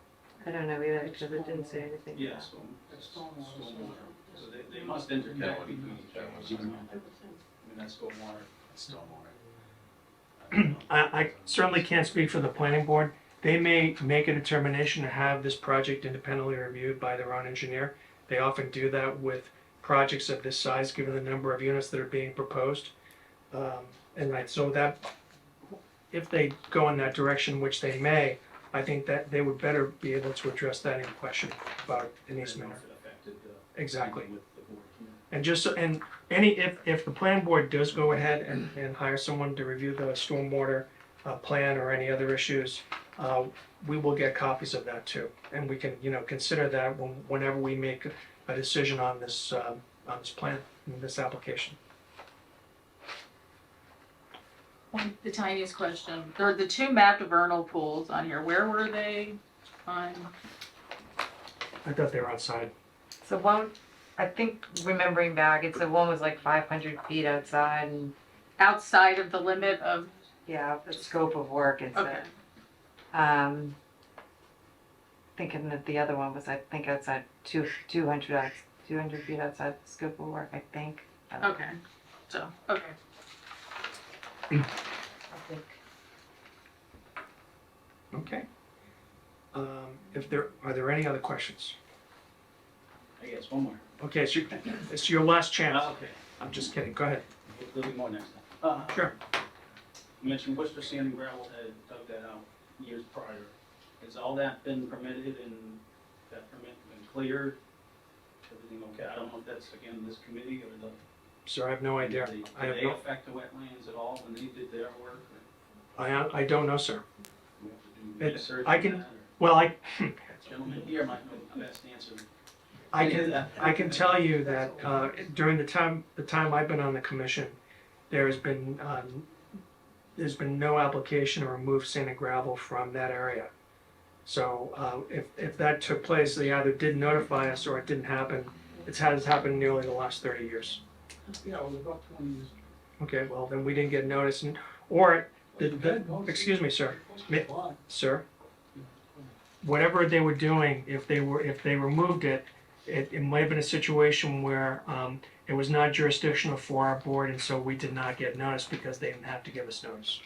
I don't know either, because it didn't say anything. Yeah, stormwater. So they must interconnect between each other. I mean, that's stormwater. Stormwater. I certainly can't speak for the planning board. They may make a determination to have this project independently reviewed by their own engineer. They often do that with projects of this size, given the number of units that are being proposed. So that, if they go in that direction, which they may, I think that they would better be able to address that in question about an easement. If it affected Exactly. with the board, yeah. And just, if the planning board does go ahead and hire someone to review the stormwater plan or any other issues, we will get copies of that too. And we can, consider that whenever we make a decision on this plan, this application. the tiniest question, there are the two mapped vernal pools on here, where were they on? I thought they were outside. So one, I think remembering back, it's the one was like 500 feet outside and, Outside of the limit of, yeah, the scope of work is okay, that. Thinking that the other one was, I think, outside 200 feet outside the scope of work, I think. okay, so, okay. I think. Okay. Are there any other questions? I guess one more. Okay, it's your last chance. Okay. I'm just kidding. Go ahead. There'll be more next time. Sure. You mentioned Worcester Sand and Gravel had dug that out years prior. Has all that been permitted and that permit been cleared? Everything okay? I don't know if that's, again, this committee or the. Sir, I have no idea. Did I have they no, affect the wetlands at all when they did their work? I don't know, sir. We have to do It- research I on can- that, or- Well, Gentlemen here might know the best answer. I can tell you that during the time I've been on the commission, there's been no application to remove sand and gravel from that area. So if that took place, they either didn't notify us or it didn't happen. It has happened nearly the last 30 years. Yeah, it was about 20 years. Okay, well then we didn't get notice, excuse me, sir, sir. Whatever they were doing, if they removed it, it might have been a situation where it was not jurisdictional for our board, and so we did not get notice because they didn't have to give us notice.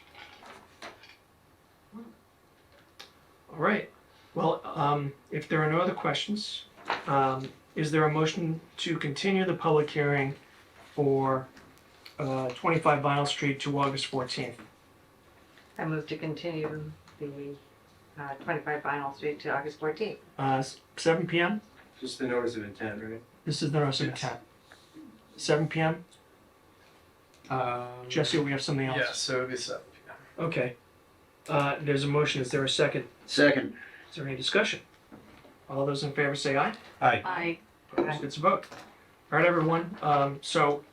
All right. Well, if there are no other questions, is there a motion to continue the public hearing for 25 Vinyl Street to August 14th? I move to continue the 25 Vinyl Street to August 14th. 7 p.m.? Just the notice of intent, right? This is the notice of intent. 7 p.m.? Jesse, we have something else? Yes, so it'll be 7 p.m. Okay. There's a motion. Is there a second? Second. Is there any discussion? All those in favor say aye. I, Opposed, it's a vote. All right, everyone. So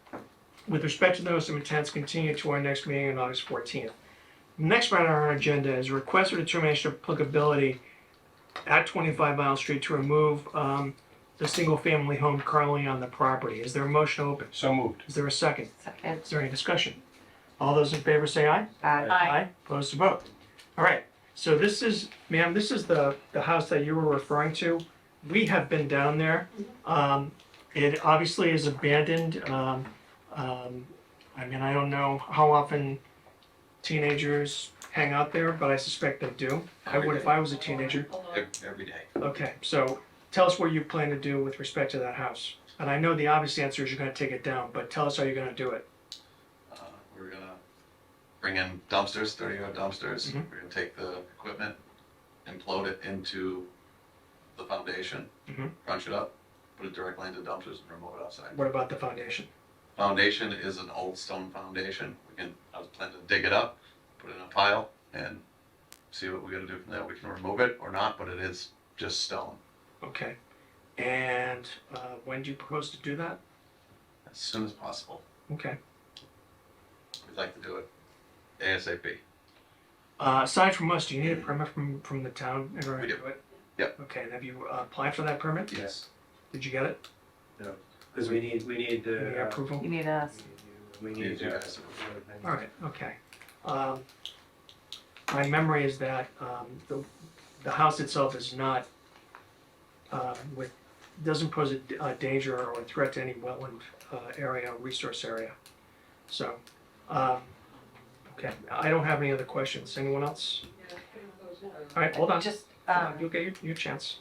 with respect to the notice of intent, it's continued to our next meeting on August 14th. Next matter on our agenda is a request for determination of applicability at 25 Mile Street to remove the single-family home currently on the property. Is there a motion open? So moved. Is there a second? Second. Is there any discussion? All those in favor say aye. Aye. Opposed to vote. All right. So this is, ma'am, this is the house that you were referring to. We have been down there. It obviously is abandoned. I mean, I don't know how often teenagers hang out there, but I suspect they do. I would if I was a teenager. Every day. Okay, so tell us what you plan to do with respect to that house. And I know the obvious answer is you're gonna take it down, but tell us how you're gonna do it. We're gonna bring in dumpsters, 30-yard dumpsters. Mhm. We're gonna take the equipment, implode it into the foundation, Mhm. crunch it up, put it directly into dumpsters and remove it outside. What about the foundation? foundation is an old stone foundation. I was planning to dig it up, put it in a pile, and see what we gotta do from there. We can remove it or not, but it is just stone. Okay. And when do you propose to do that? As soon as possible. Okay. We'd like to do it ASAP. Aside from us, do you need a permit from the town in order We to do. do it? Yep. Okay, and have you applied for that permit? Yes, Did you get it? because we need Any the. approval? You need us. We Need need you to. guys. All right, okay. My memory is that the house itself is not, doesn't pose a danger or a threat to any wetland area, or resource area. So, okay, I don't have any other questions. Anyone else? All right, hold on. Just, You'll get your chance.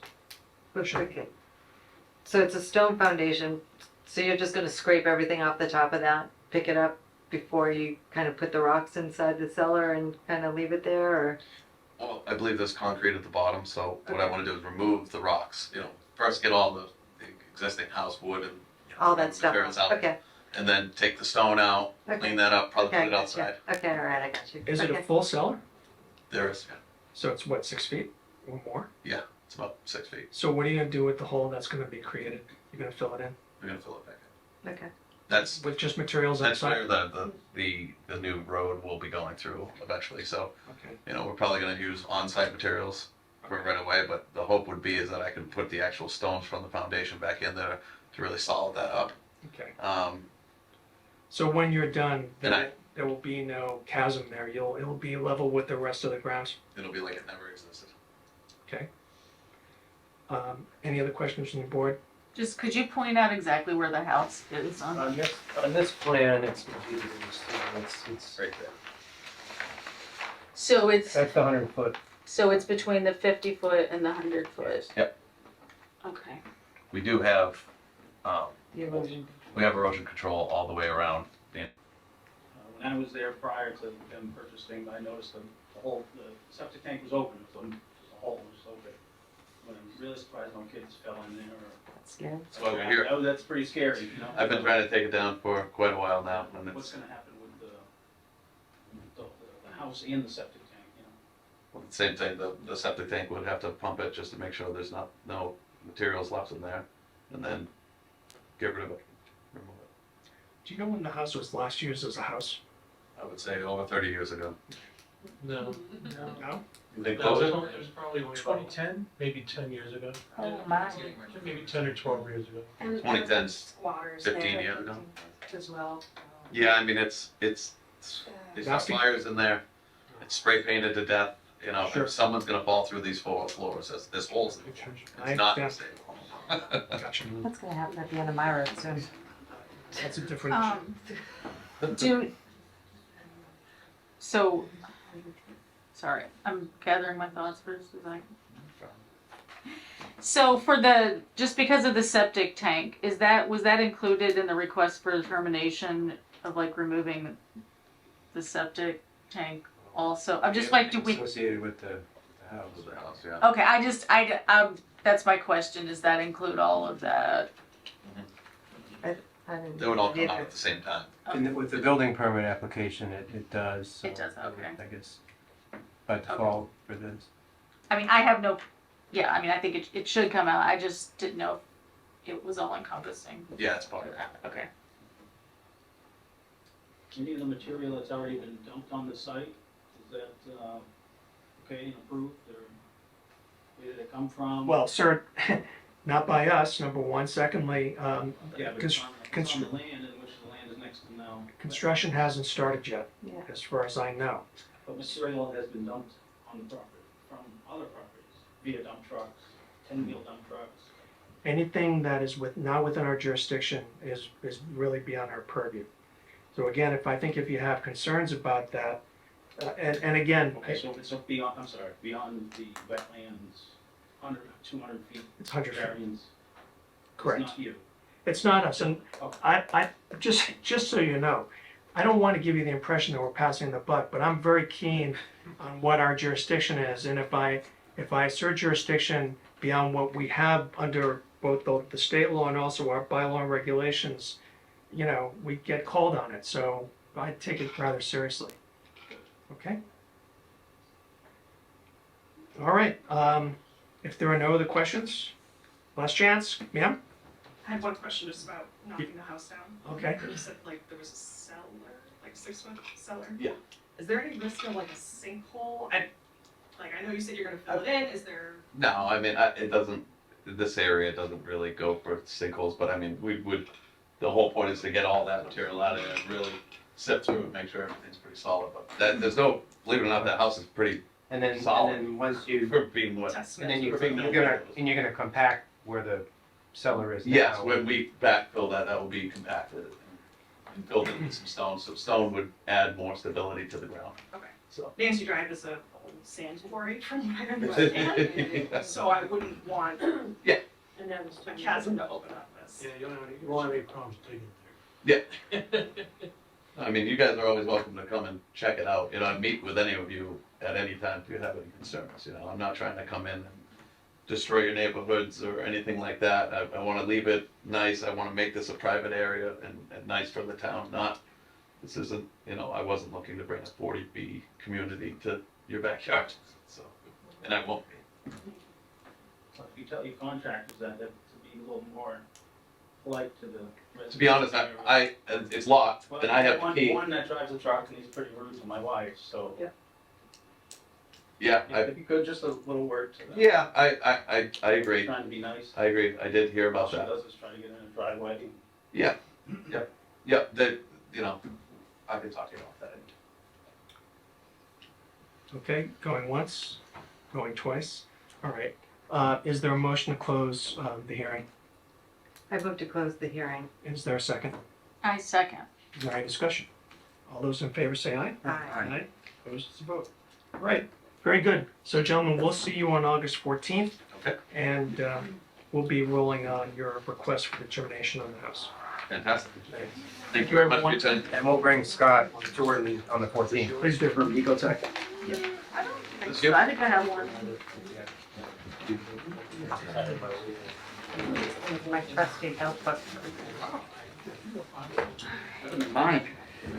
Sure. okay. So it's a stone foundation, so you're just gonna scrape everything off the top of that, pick it up before you kind of put the rocks inside the cellar and kind of leave it there, or? Well, I believe there's concrete at the bottom, so what I wanna do is remove the rocks, first get all the existing house wood and All that stuff, materials out, okay, and then take the stone out, okay. clean that up, probably Okay, put it gotcha. outside. Okay, all right, I got you. Is it a Okay. full cellar? There is, So it's what, 6 feet or more? it's about 6 feet. So what are you gonna do with the hole that's gonna be created? You're gonna fill it in We're gonna fill it back in. Okay, That's with just materials That's outside? where the new road will be going through eventually, so, Okay, we're probably gonna use on-site materials right away, but the hope would be is that I can put the actual stones from the foundation back in there to really solid that up. okay. Um, So when you're done, And I- there will be no chasm there. It'll be level with the rest of the grounds. it'll be like it never existed. Okay. Any other questions from the board? Just, could you point out exactly where the house is on? On this plan, it's confusing, it's, Right there. So it's, that's the 100-foot. so it's between the 50-foot and the 100-foot? Yep. Okay. We do have, the erosion. we have erosion control all the way around. When I was there prior to them purchasing, I noticed the septic tank was open, so the hole was open. When I'm really surprised no kids fell in there or. That's scary. That's why we're here. Oh, that's pretty scary, I've been trying to take it down for quite a while now, and What's it's, gonna happen with the house and the septic tank, well, the same thing, the septic tank would have to pump it just to make sure there's no materials left in there, and then get rid of it, remove it. Do you know when the house was last used as a house? I would say over 30 years ago. No. No? You think No, close? it was probably only 2010? maybe 10 years ago. Oh, my. Maybe 10 or 12 years ago. And 2010's squatters 15 there years ago. as well. Yeah, I mean, it's there's got Nasty. fires in there, it's spray painted to death, Sure. if someone's gonna fall through these 4 floors, there's holes in the wall. I It's not understand. stable. Gotcha. That's gonna happen at the end of my road soon. That's a different So, sorry, I'm gathering my thoughts first, So for just because of the septic tank, was that included in the request for determination of like removing the septic tank also? I'm just like, do we, Associated with the house. The house, yeah. okay, that's my question, does that include all of that? I didn't. They would all come out either. at the same time. With the building permit application, it does. so It does, okay. I guess by default for this. I mean, I have no, I think it should come out, I just didn't know if it was all encompassing. Yeah, it's part of it. Okay. Any of the material that's already been dumped on the site, is that, okay and approved, or where did it come from? Well, sir, not by us, number one. Secondly, Yeah, but it's cons- on the land in which the land is next to now. construction hasn't started yet, Yeah. as far as I know. But material has been dumped on the property from other properties via dump trucks, 10-wheel dump trucks. Anything that is not within our jurisdiction is really beyond our purview. So again, if you have concerns about that, and again, Okay, so it's beyond, beyond the wetlands, 100, 200 feet it's 100 feet. variance. Correct. It's not you. It's not us, and Okay. I just so you know, I don't want to give you the impression that we're passing the buck, but I'm very keen on what our jurisdiction is, and if I assert jurisdiction beyond what we have under both the state law and also our bylaw and regulations, you know, we get called on it, so I take it rather seriously. Okay? All right, if there are no other questions, last chance, ma'am? I had one question just about knocking the house down. Okay. You said like there was a cellar, like 6-foot cellar? Yeah. Is there any risk of like a sinkhole? I know you said you're gonna fill it in, is there? No, I mean, it doesn't, this area doesn't really go for sinkholes, but I mean, the whole point is to get all that material out of there and really sift through and make sure everything's pretty solid, but there's no, believe it or not, that house is pretty And then, solid. and then once you, for being what. and then you're gonna compact where the cellar is now. Yes, when we backfill that, that will be compacted and filled in with some stone, so stone would add more stability to the ground, Okay. so. Nancy Drive is a old sand quarry from what I understand. So I wouldn't want And that was a chasm to open up as. Yeah, you won't have any problems digging there. I mean, you guys are always welcome to come and check it out, you know, and meet with any of you at any time if you have any concerns, you know, I'm not trying to come in and destroy your neighborhoods or anything like that, I wanna leave it nice, I wanna make this a private area and nice for the town, not, this isn't, you know, I wasn't looking to bring a 40B community to your backyard, so, and I won't be. So if you tell your contractors that, to be a little more polite to the residents. To be honest, it's locked, Well, and I have one- the key. One that drives a truck and he's pretty rude to my wife, so. Yeah, If you could, just a little word to them. yeah, I agree, Trying to be nice. I agree, I did hear All about she that. does is try to get in a driveway. Yeah, that, you know, I could talk to you about that. Okay, going once, going twice. All right. Is there a motion to close the hearing? I move to close the hearing. Is there a second? I second. Is there any discussion? All those in favor say aye. Aye. Opposed is a vote. All right, very good. So gentlemen, we'll see you on August 14th. Okay. And we'll be rolling on your request for determination on the house. Fantastic. Thank you very much for your time. And we'll bring Scott Jordan on the 14th. Please do. From Ecotech. That's good. I think I have one. My trusty notebook. Mine,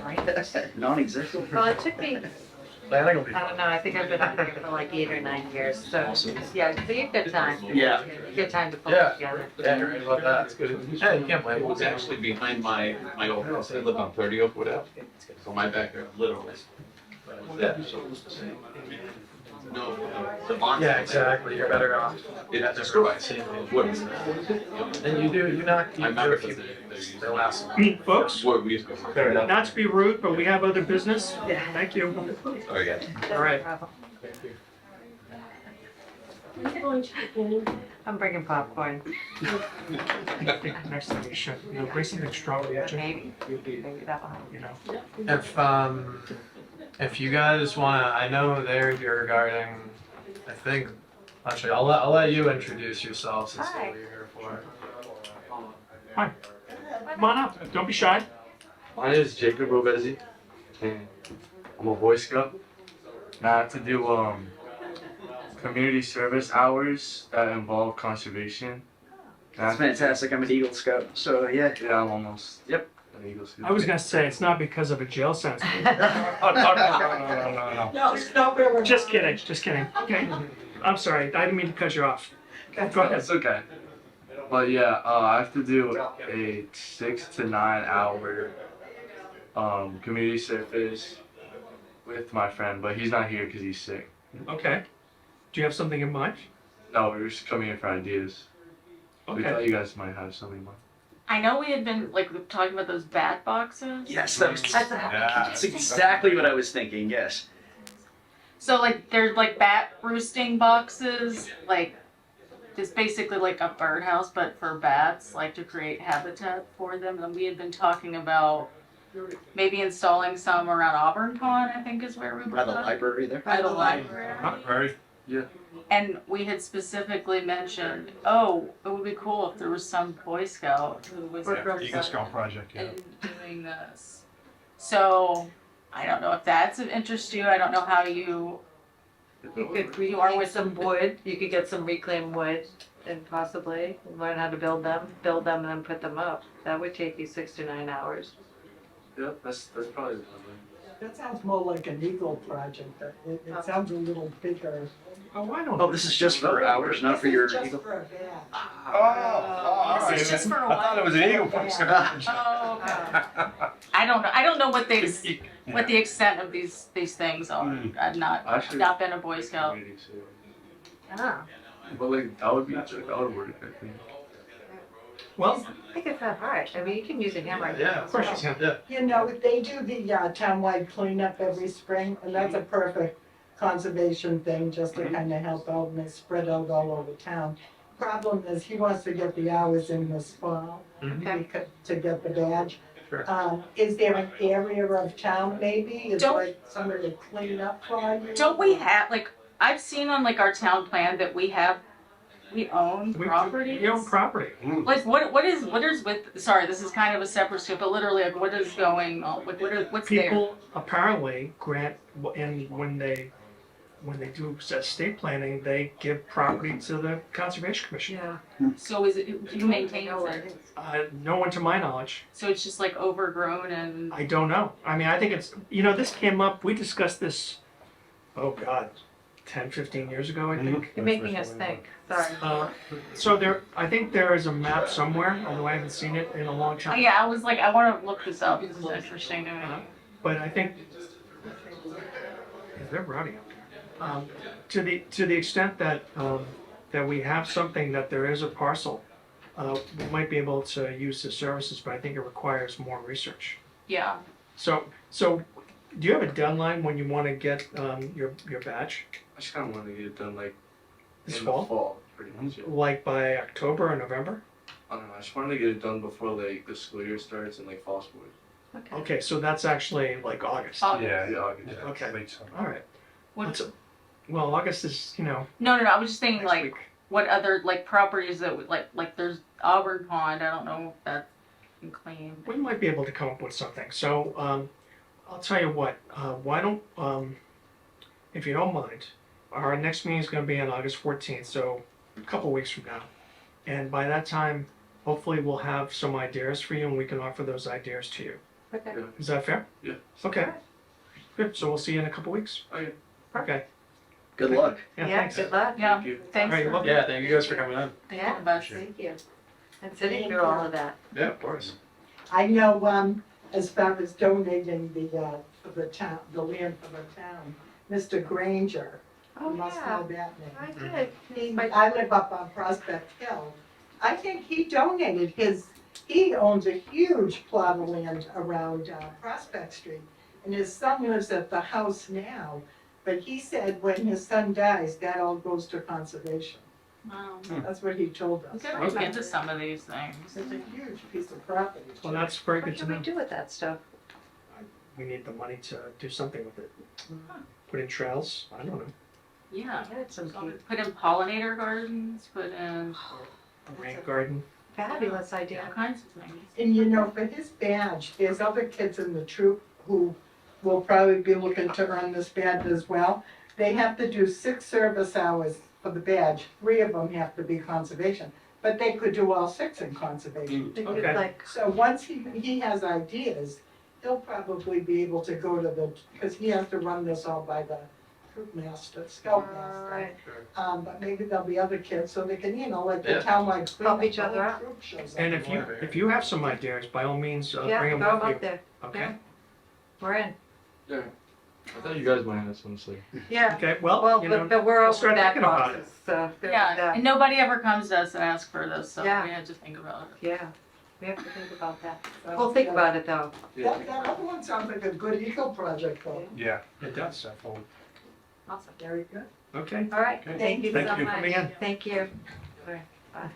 Right? non-existent. Well, it took me, I think it'll be I don't know, I think I've been up there for like 8 or 9 years, so, yeah, so you've got time. Yeah. Good time to pull Yeah. it together. Yeah, you're right about that, it's good. Yeah, you can't blame It was actually behind my old house. I lived on 30 Oakwood Ave. So my backyard, literally. No. the lawn- Yeah, exactly, you're better off. It has to survive. Wood. And you knock I'm not because they last. Folks, What we used to. Fair enough. not to be rude, but we have other business. Yeah. Thank you. Sorry, guys. All right. I'm bringing popcorn, Next time you should, you know, bring something strong, would you? maybe that one. You know. If you guys wanna, I know they're here regarding, I think, actually, I'll let you introduce yourself since Hi. what you're here for. Hi. Come on up. Don't be shy. My name is Jacob Robezi, and I'm a Boy Scout. And I have to do community service hours that involve conservation. That's fantastic. I'm an Eagle Scout, so yeah. Yeah, I'm almost. Yep. An Eagle Scout. I was gonna say, it's not because of a jail sentence. Oh, no. No, it's not really. Just kidding, just kidding. Okay. I'm sorry, I didn't mean to cut you off. Go ahead. It's okay. But yeah, I have to do a 6 to 9 hour community service with my friend, but he's not here because he's sick. Okay. Do you have something in mind? No, we were just coming in for ideas. We thought Okay. you guys might have something in mind. I know we had been like talking about those bat boxes. Yes, that's exactly what I was thinking. Yes. So like there's like bat roosting boxes, like it's basically like a birdhouse but for bats, like to create habitat for them. And we had been talking about maybe installing some around Auburn Pond, I think is where we were. By the talking. library there. By the library. Very. And we had specifically mentioned, oh, it would be cool if there was some Boy Scout who was Eagle Scout project, yeah. in doing this. So I don't know if that's of interest to you. I don't know how you You could reclaim some wood, you could get some reclaimed wood and possibly learn how to build them and then put them up. That would take you 6 to 9 hours. Yeah, that's probably. That sounds more like an Eagle project. It sounds a little bigger. Oh, I don't. Oh, this is just for hours, not for your This is eagle? just for a badge. Oh, this is just for a while. it was an eagle Oh, okay. I don't know what the extent of these things are. I've not been a Boy Scout. Ah, But like, that would work, I think. Well, I think it's that hard. I mean, you can use a hammer. of course you can. Yeah. You know, they do the townwide cleanup every spring, and that's a perfect conservation thing, just to kind of help out, and they spread out all over town. Problem is, he wants to get the hours in this fall to get the badge. Sure. Is there an area of town maybe, is Don't- like somebody to clean up for you? Don't we have, like, I've seen on like our town plan that we own properties? We own property. Like what is with, sorry, this is kind of a separate scope, but literally like what is going on, like what's there? People apparently grant, and when they do estate planning, they give property to the Conservation Commission. Yeah. So is it, who maintains know where it it? is. No one to my knowledge. So it's just like overgrown and, I don't know. I mean, I think it's, this came up, we discussed this, oh God, 10, 15 years ago, I think. You're making us think, sorry. So I think there is a map somewhere, although I haven't seen it in a long oh time. yeah, I was like, I wanna look this up, this is interesting to me. But I think, they're rowdy up there. To the extent that, that we have something, that there is a parcel, we might be able to use the services, but I think it requires more research. Yeah, So do you have a deadline when you want to get your badge? I just kind of want to get it done like This in fall? the fall, pretty much. Yeah. Like by October or November? I don't know. I just wanted to get it done before like the school year starts and like fall sports. Okay, so that's actually like August. Oh. Yeah, August. Okay. late summer. All right. what, Well, August is, no, I was just thinking next like, week. what other, like properties that would, like there's Auburn Pond, I don't know if that's been claimed. We might be able to come up with something. So I'll tell you what, why don't, if you don't mind, our next meeting is going to be on August 14th, so a couple weeks from now. And by that time, hopefully we'll have some ideas for you and we can offer those ideas to you. Okay. Yeah. Is that fair? Yeah. Okay. Good, so we'll see you in a couple weeks. Okay. Okay. Good luck. Yeah, Yeah, thanks. good luck. Yeah, Thank you. thanks All right, for, well, Yeah, thank you guys for coming on. Yeah, Bus. thank you. And sitting through all of that. Yeah, of course. I know, as far as donating for the town, the land for the town, Mr. Granger, Oh, you must yeah. know that name. I did. I live up on Prospect Hill. I think he donated he owns a huge plot of land around Prospect Street. And his son lives at the house now, but he said when his son dies, that all goes to conservation. wow. That's what he told We us. gotta look into some of these things. It's a huge piece of property. Well, that's very What good to should we know. do with that stuff? We need the money to do something with it. Put in trails, I don't know, Yeah. Yeah, it's some Put in pollinator gardens, put in a rain garden. fabulous all idea. kinds of things. And you know, for his badge, there's other kids in the troop who will probably be looking to earn this badge as well. They have to do 6 service hours for the badge. 3 of them have to be conservation, but they could do all 6 in conservation. They could Okay. like, So once he has ideas, he'll probably be able to go to because he has to run this all by the troop master, scout master. right. But maybe there'll be other kids, so they can, like the Yeah. townwide cleanup. Help each the other whole out. troop shows up. And if you have some ideas, by all means, Yeah, bring throw them them with up you. there. Okay? We're in. Yeah. I thought you guys might have some say. Yeah. Okay, well, Well, but we're I'll over start that thinking about process, so. there's Yeah, that. and nobody ever comes to us and asks for this, so Yeah. we had to think about it. Yeah, we have to think about that. So, We'll think yeah. about it though. That other one sounds like a good eco project though. Yeah, it does. Awesome. Very good. Okay. All right, Okay. thank you Thank so you for much. coming in. Thank you. All right, bye.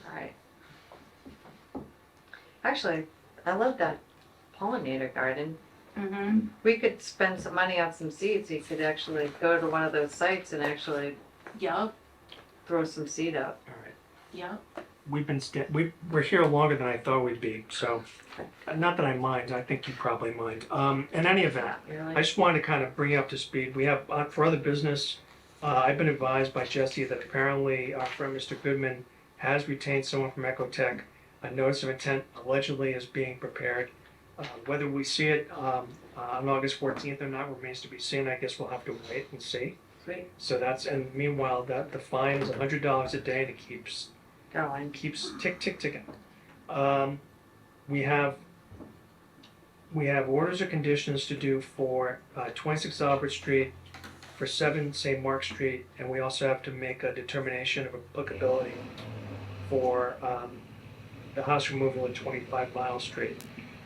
All right. Actually, I love that pollinator garden. Mm-hmm. We could spend some money on some seeds. You could actually go to one of those sites and actually Yep, throw some seed out. All right. yep. we're here longer than I thought we'd be, so, not that I mind, I think you probably mind. In any event, I just wanted to kind of bring you up to speed. We have, for other business, I've been advised by Jesse that apparently our friend Mr. Goodman has retained someone from Ecotech. A notice of intent allegedly is being prepared. Whether we see it on August 14th or not remains to be seen. I guess we'll have to wait and see. Great. So that's, and meanwhile, the fine is $100 a day and it keeps ticking. We have orders or conditions to do for 26 Albert Street, for 7 St. Mark Street, and we also have to make a determination of applicability for the house removal at 25 Miles Street.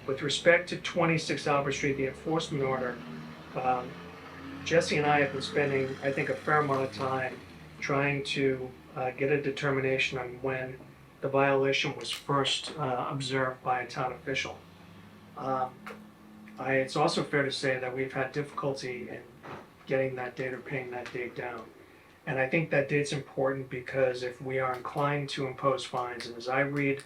With respect to 26 Albert Street, the enforcement order, Jesse and I have been spending, I think, a fair amount of time trying to get a determination on when the violation was first observed by a town official. It's also fair to say that we've had difficulty in getting that date or pinning that date down. And I think that date's important because if we are inclined to impose fines, and as I read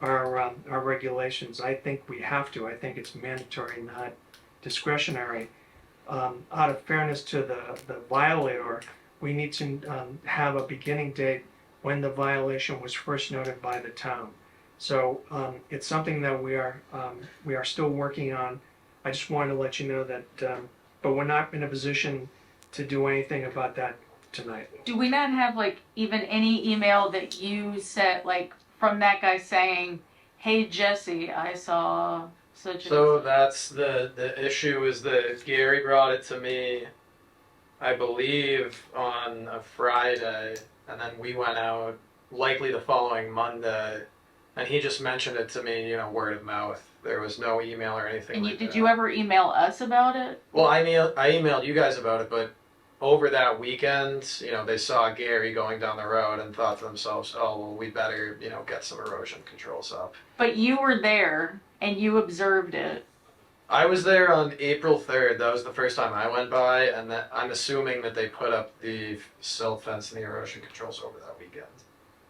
our regulations, I think we have to. I think it's mandatory, not discretionary. Out of fairness to the violator, we need to have a beginning date when the violation was first noted by the town. So it's something that we are still working on. I just wanted to let you know that, but we're not in a position to do anything about that tonight. Do we not have like even any email that you sent like from that guy saying, "Hey Jesse, I saw such." So that's the issue is that Gary brought it to me, I believe, on a Friday, and then we went out likely the following Monday, and he just mentioned it to me, word of mouth. There was no email or anything. And like did that. you ever email us about it? Well, I emailed you guys about it, but over that weekend, they saw Gary going down the road and thought to themselves, "Oh, well, we better, get some erosion controls up." But you were there and you observed it. I was there on April 3rd. That was the first time I went by, and that I'm assuming that they put up the silt fence and the erosion controls over that weekend.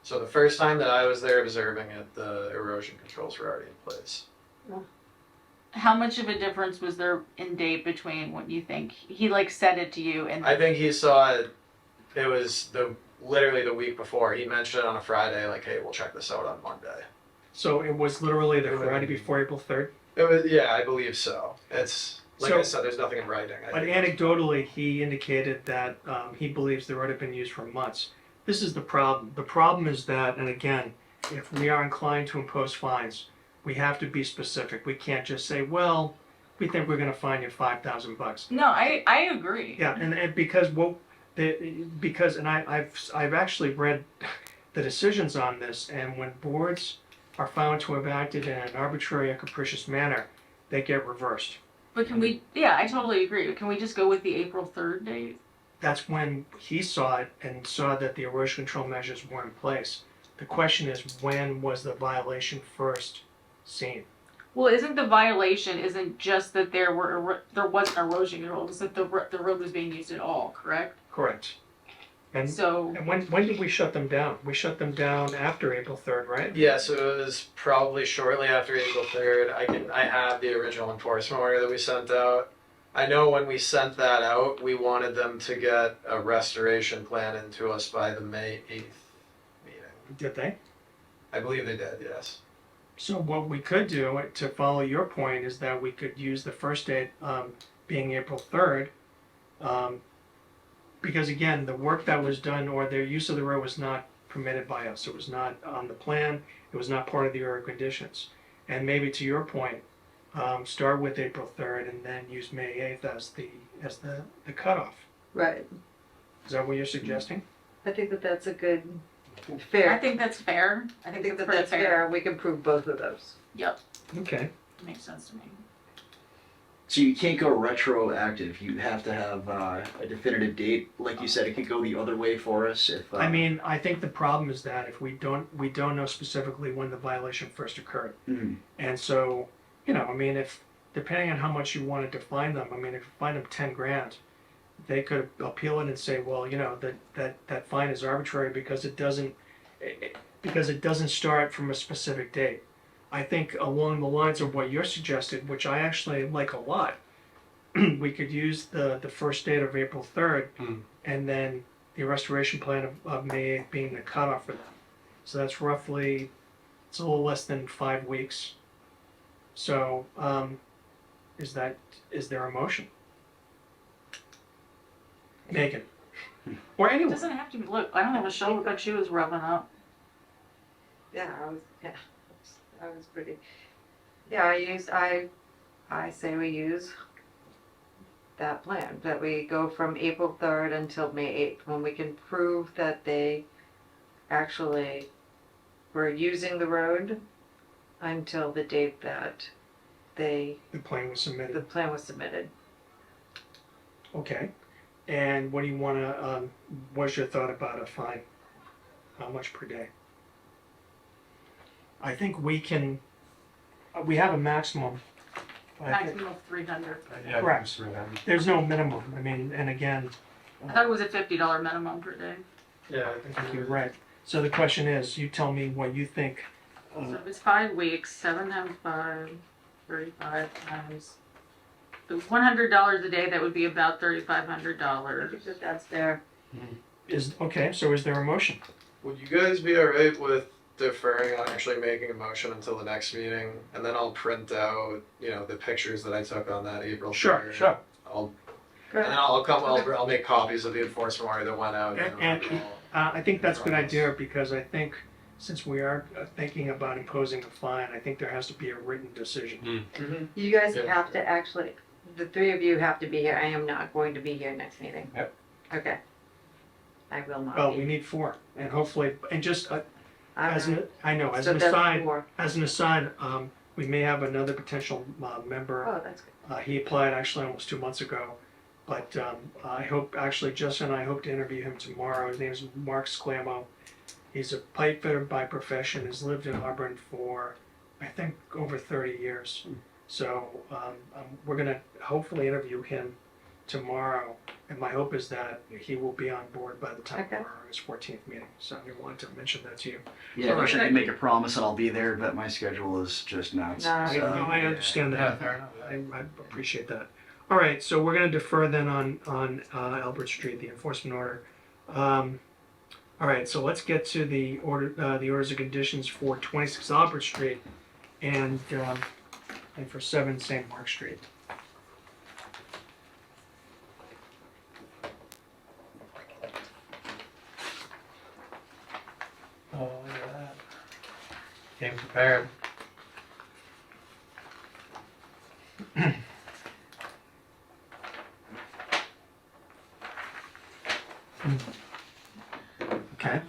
So the first time that I was there observing it, the erosion controls were already in place. How much of a difference was there in date between what you think he said it to you and? I think he saw it. It was literally the week before. He mentioned it on a Friday, like, "Hey, we'll check this out on Monday." So it was literally the Friday before April 3rd? It was, yeah, I believe so. It's like So- I said, there's nothing in writing. But anecdotally, he indicated that he believes the road had been used for months. This is the problem. The problem is that, and again, if we are inclined to impose fines, we have to be specific. We can't just say, "Well, we think we're going to fine you $5,000." No, I agree. Yeah, and because I've actually read the decisions on this, and when boards are found to have acted in an arbitrary or capricious manner, they get reversed. But can we? Yeah, I totally agree. But can we just go with the April 3rd date? That's when he saw it and saw that the erosion control measures were in place. The question is, when was the violation first seen? Well, isn't the violation just that there wasn't erosion control? It's that the road was being used at all, correct? Correct. And So and when did we shut them down? We shut them down after April 3rd, right? Yeah, so it was probably shortly after April 3rd. I have the original enforcement order that we sent out. I know when we sent that out, we wanted them to get a restoration plan into us by the May 8th meeting. Did they? I believe they did, yes. So what we could do, to follow your point, is that we could use the first date being April 3rd, because again, the work that was done or their use of the road was not permitted by us. It was not on the plan. It was not part of the order conditions. And maybe to your point, start with April 3rd and then use May 8th as the cutoff. Right. Is that what you're suggesting? I think that's a good, I fair. think that's fair. I I think think that's that pretty that's fair. fair. We can prove both of those. Yep, Okay. makes sense to me. So you can't go retroactive. You have to have a definitive date. Like you said, it could go the other way for us if. I mean, I think the problem is that if we don't know specifically when the violation first occurred. Mhm. And so, I mean, if, depending on how much you wanted to fine them, I mean, if you fine them 10 grand, they could appeal it and say, well, that fine is arbitrary because it doesn't, because it doesn't start from a specific date. I think along the lines of what you're suggested, which I actually like a lot, we could use the first date of April 3rd, and then the restoration plan of May 8th being the cutoff for that. So that's roughly, it's a little less than 5 weeks. So, is there a motion? Megan? Or It anyone? doesn't have to be, look, I don't know, Michelle looked like she was rubbing up. Yeah, I was pretty, yeah, I say we use that plan, that we go from April 3rd until May 8th, when we can prove that they actually were using the road until the date that The plan was submitted. the plan was submitted. Okay. And what do you wanna, what's your thought about a fine? How much per day? I think we can, we have a maximum. but I think- Maximum of 300. Yeah, Correct. just through that. There's no minimum, I mean, and again, I thought it was a $50 minimum per day. Yeah, I think you're right. So the question is, you tell me what you think. So if it's 5 weeks, 7 times 5, 35 times, the $100 a day, that would be about $3,500. If that's there. Okay, so is there a motion? would you guys be alright with deferring on actually making a motion until the next meeting, and then I'll print out, the pictures that I took on that April 3rd. Sure. And then I'll make copies of the enforcement order that went out. And I think that's a good idea, because I think since we are thinking about imposing a fine, I think there has to be a written decision. You guys Yeah. have to actually, the three of you have to be here. I am not going to be here next meeting. Yep. Okay. I will not Well, be. we need 4, and hopefully, and just I'm as not- an, I know, as So an that's aside, 4. we may have another potential member. Oh, that's good. He applied actually almost 2 months ago, but I hope, actually, Justin and I hope to interview him tomorrow. His name is Mark Sclamo. He's a pipe fitter by profession, has lived in Auburn for, I think, over 30 years. So we're gonna hopefully interview him tomorrow, and my hope is that he will be on board by the time of Okay. our August 14th meeting. So I wanted to mention that to you. Yeah, I wish I could make a promise that I'll be there, but my schedule is just nuts. No. I understand Yeah, that. fair enough. I appreciate that. All right, so we're gonna defer then on Albert Street, the enforcement order. All right, so let's get to the orders of conditions for 26 Albert Street and for 7 St. Mark Street. Oh, look at that. Came prepared. Okay.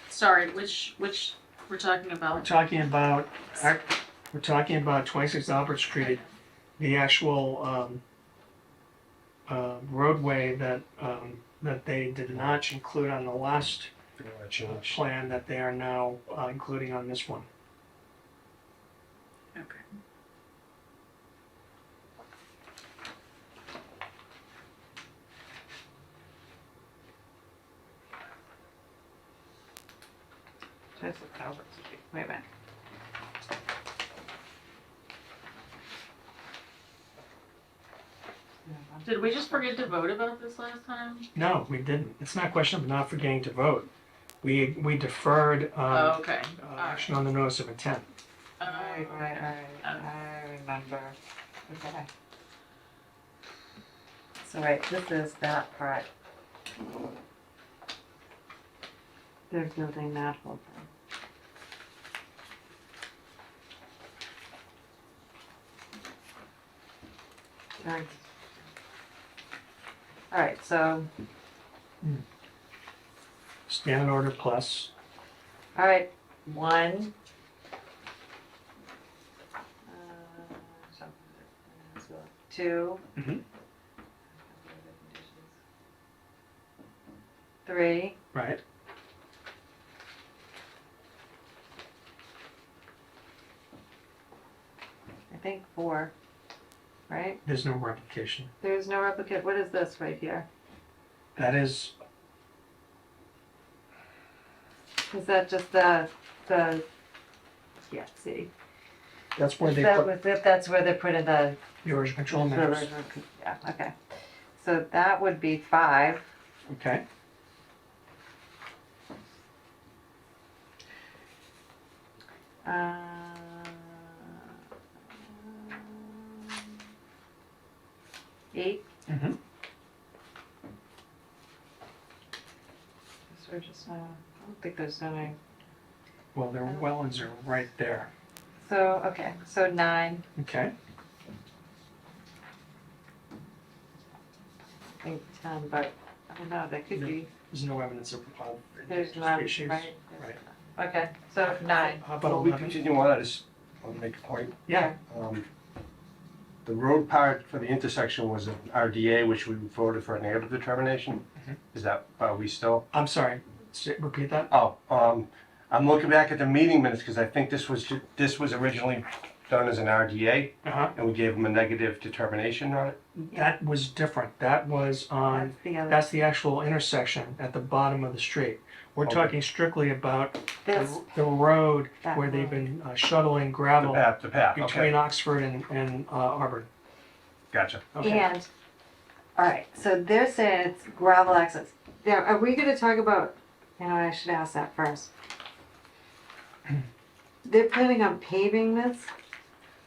Sorry, which we're talking We're about? talking about 26 Albert Street, the actual roadway that they did not include on the last plan that they are now including on this one. Okay. Wait a minute. Did we just forget to vote about this last time? No, we didn't. It's not a question of not forgetting to vote. We deferred Oh, okay. action on the notice of intent. Right, I remember. Okay. So wait, this is that part. They're building that whole thing. Right. All right, so, Standard order plus. all right, 1. So 2. Mhm. 3. Right. I think 4. Right? There's no replication. There's no replicate. What is this right here? That is, Is that just yeah, see. That's where they That put was it, that's where they put in the. the erosion control measures. Yeah, okay. So that would be 5. Okay. Uh, 8. Mm-hmm. So we're just, I don't think there's any. Well, their wetlands are right there. So, okay, so 9, Okay. I think 10, but I don't know, that could be, There's no evidence of there's none, species. right? Right. Okay, so 9. How about Well, we 11? continue on, I just want to make a point. Yeah. The road part for the intersection was an RDA, which we voted for a negative determination. Mhm. Is that, are we still? I'm sorry. Repeat that. Oh, I'm looking back at the meeting minutes because I think this was originally done as an RDA Uh-huh. and we gave them a negative determination on it. That was different. That was on, That's the other. that's the actual intersection at the bottom of the street. We're Okay. talking strictly about This, the road that where they've road. been shuttling gravel The path, between okay, Oxford and Auburn. gotcha. Okay. And, all right, so they're saying it's gravel access. Now, are we gonna talk about, I should ask that first. They're planning on paving this?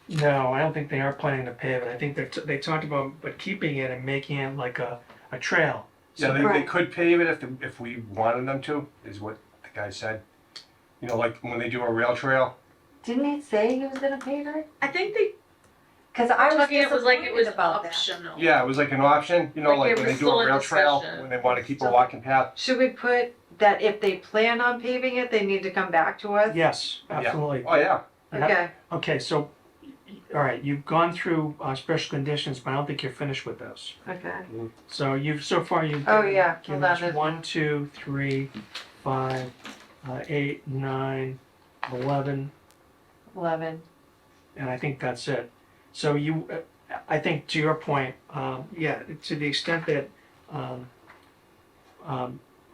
No, I don't think they are planning to pave it. I think they talked about but keeping it and making it like a trail. Yeah, So they Right. could pave it if we wanted them to, is what the guy said. You know, like when they do a rail trail. Didn't he say he was gonna pave it? I think they Cause I was talking it was like it was disappointed about that. optional. Yeah, it was like an option, you know, Like like it when they was do a still a rail trail, discussion. when they want to keep a Still- walking path. Should we put that if they plan on paving it, they need to come back to us? yes, Yeah. absolutely. Oh, yeah. Okay, Okay, so, all right, you've gone through special conditions, but I don't think you're finished with those. okay. So so far you've Oh, given, yeah. given Hold on, us there's 1, 2, 3, 5, 8, 9, 11, 11. and I think that's it. So I think to your point, yeah, to the extent that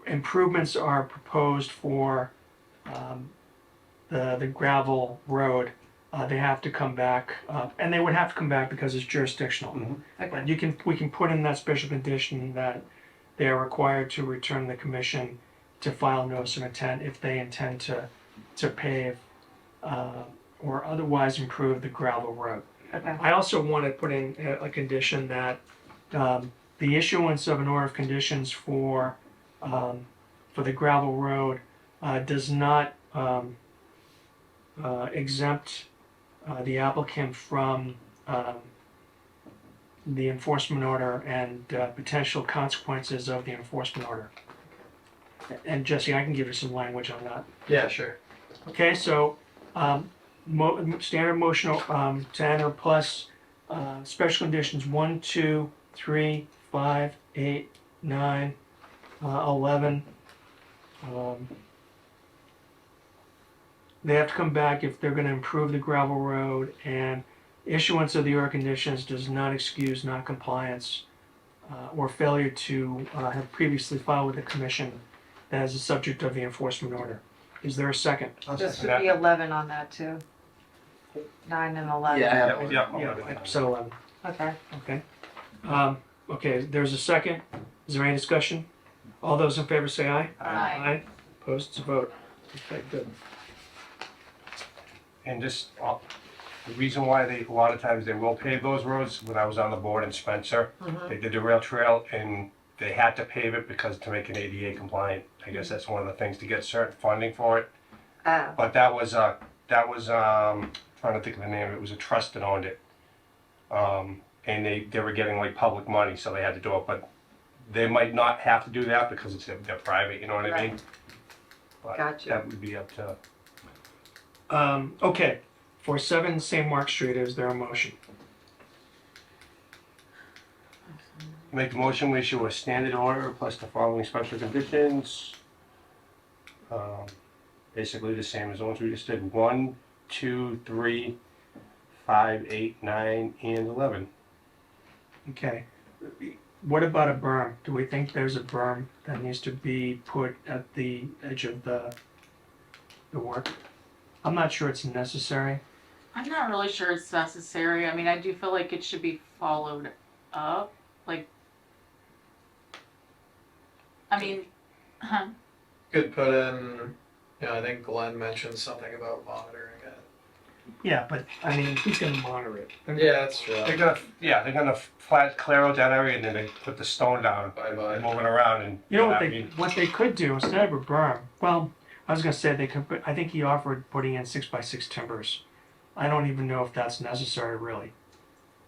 improvements are proposed for the gravel road, they have to come back, and they would have to come back because it's jurisdictional. Okay. But we can put in that special condition that they are required to return the commission to file notice of intent if they intend to pave or otherwise improve the gravel road. Okay. I also want to put in a condition that the issuance of an order of conditions for the gravel road does not exempt the applicant from the enforcement order and potential consequences of the enforcement order. And Jesse, I can give you some language on that. Yeah, sure. Okay, so standard motion to enter plus special conditions 1, 2, 3, 5, 8, 9, 11. They have to come back if they're going to improve the gravel road, and issuance of the order conditions does not excuse non-compliance or failure to have previously filed with the commission that is the subject of the enforcement order. Is there a second? There should be 11 on that too. 9 and 11. Yeah, I have one. Yeah, so 11. Okay. Okay. Okay, there's a second. Is there any discussion? All those in favor say aye. Aye. Opposed, it's a vote. Okay, good. And just, the reason why a lot of times they will pave those roads, when I was on the board in Spencer, they did the rail trail and they had to pave it because to make it ADA compliant. I guess that's one of the things to get certain funding for it. Oh. But that was trying to think of the name, it was a trust that owned it. And they were getting like public money, so they had to do it, but they might not have to do that because they're private, you know what I mean? But Gotcha. that would be up to. Okay, for 7 St. Mark Street, is there a motion? Make the motion, we issue a standard order plus the following special conditions. Basically the same as the ones we just did, 1, 2, 3, 5, 8, 9, and 11. Okay. What about a berm? Do we think there's a berm that needs to be put at the edge of the the work. I'm not sure it's necessary. I'm not really sure it's necessary. I mean, I do feel like it should be followed up. Like, I mean, huh? Could put in, I think Glenn mentioned something about monitoring it. Yeah, but I mean, who's gonna monitor it? Yeah, that's true. They're gonna flat clear out that area and then they put the stone down and move it around and. You know what I they mean, what they could do instead of a berm? Well, I was gonna say they could. I think he offered putting in 6x6 timbers. I don't even know if that's necessary really.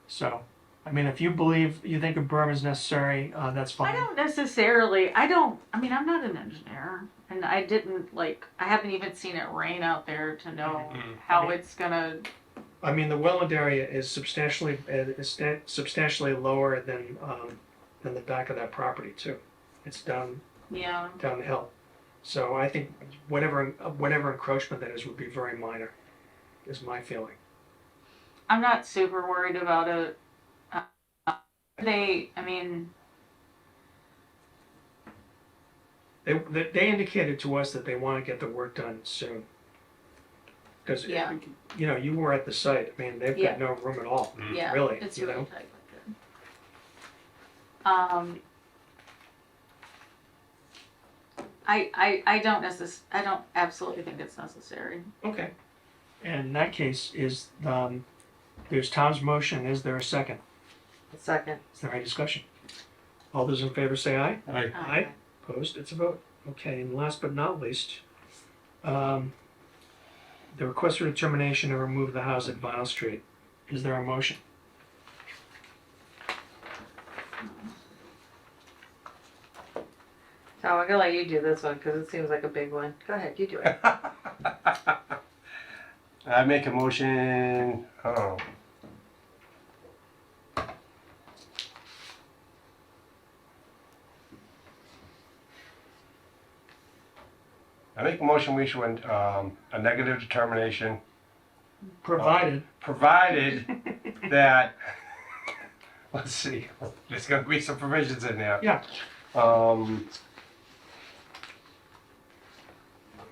So, I mean, if you think a berm is necessary, that's fine. I don't necessarily. I mean, I'm not an engineer, and I haven't even seen it rain out there to know how it's gonna. I mean, the wetland area is substantially lower than the back of that property too. It's down Yeah. down the hill. So I think whatever encroachment that is would be very minor, is my feeling. I'm not super worried about it. I mean, They indicated to us that they want to get the work done soon. Because, Yeah. You were at the site, I mean, they've Yeah. got no room at all, yeah, really, it's you really know? tight. I don't absolutely think it's necessary. Okay. And in that case, there's Tom's motion, is there a second? Second. Is there any discussion? All those in favor say aye. Aye. Aye. Opposed, it's a vote. Okay, and last but not least, the request for determination to remove the house at Vinyl Street. Is there a motion? Tom, I'm gonna let you do this one because it seems like a big one. Go ahead, you do it. I make a motion, I make a motion we should, a negative determination. Provided. Provided that, let's see, there's gonna be some provisions in there. Yeah.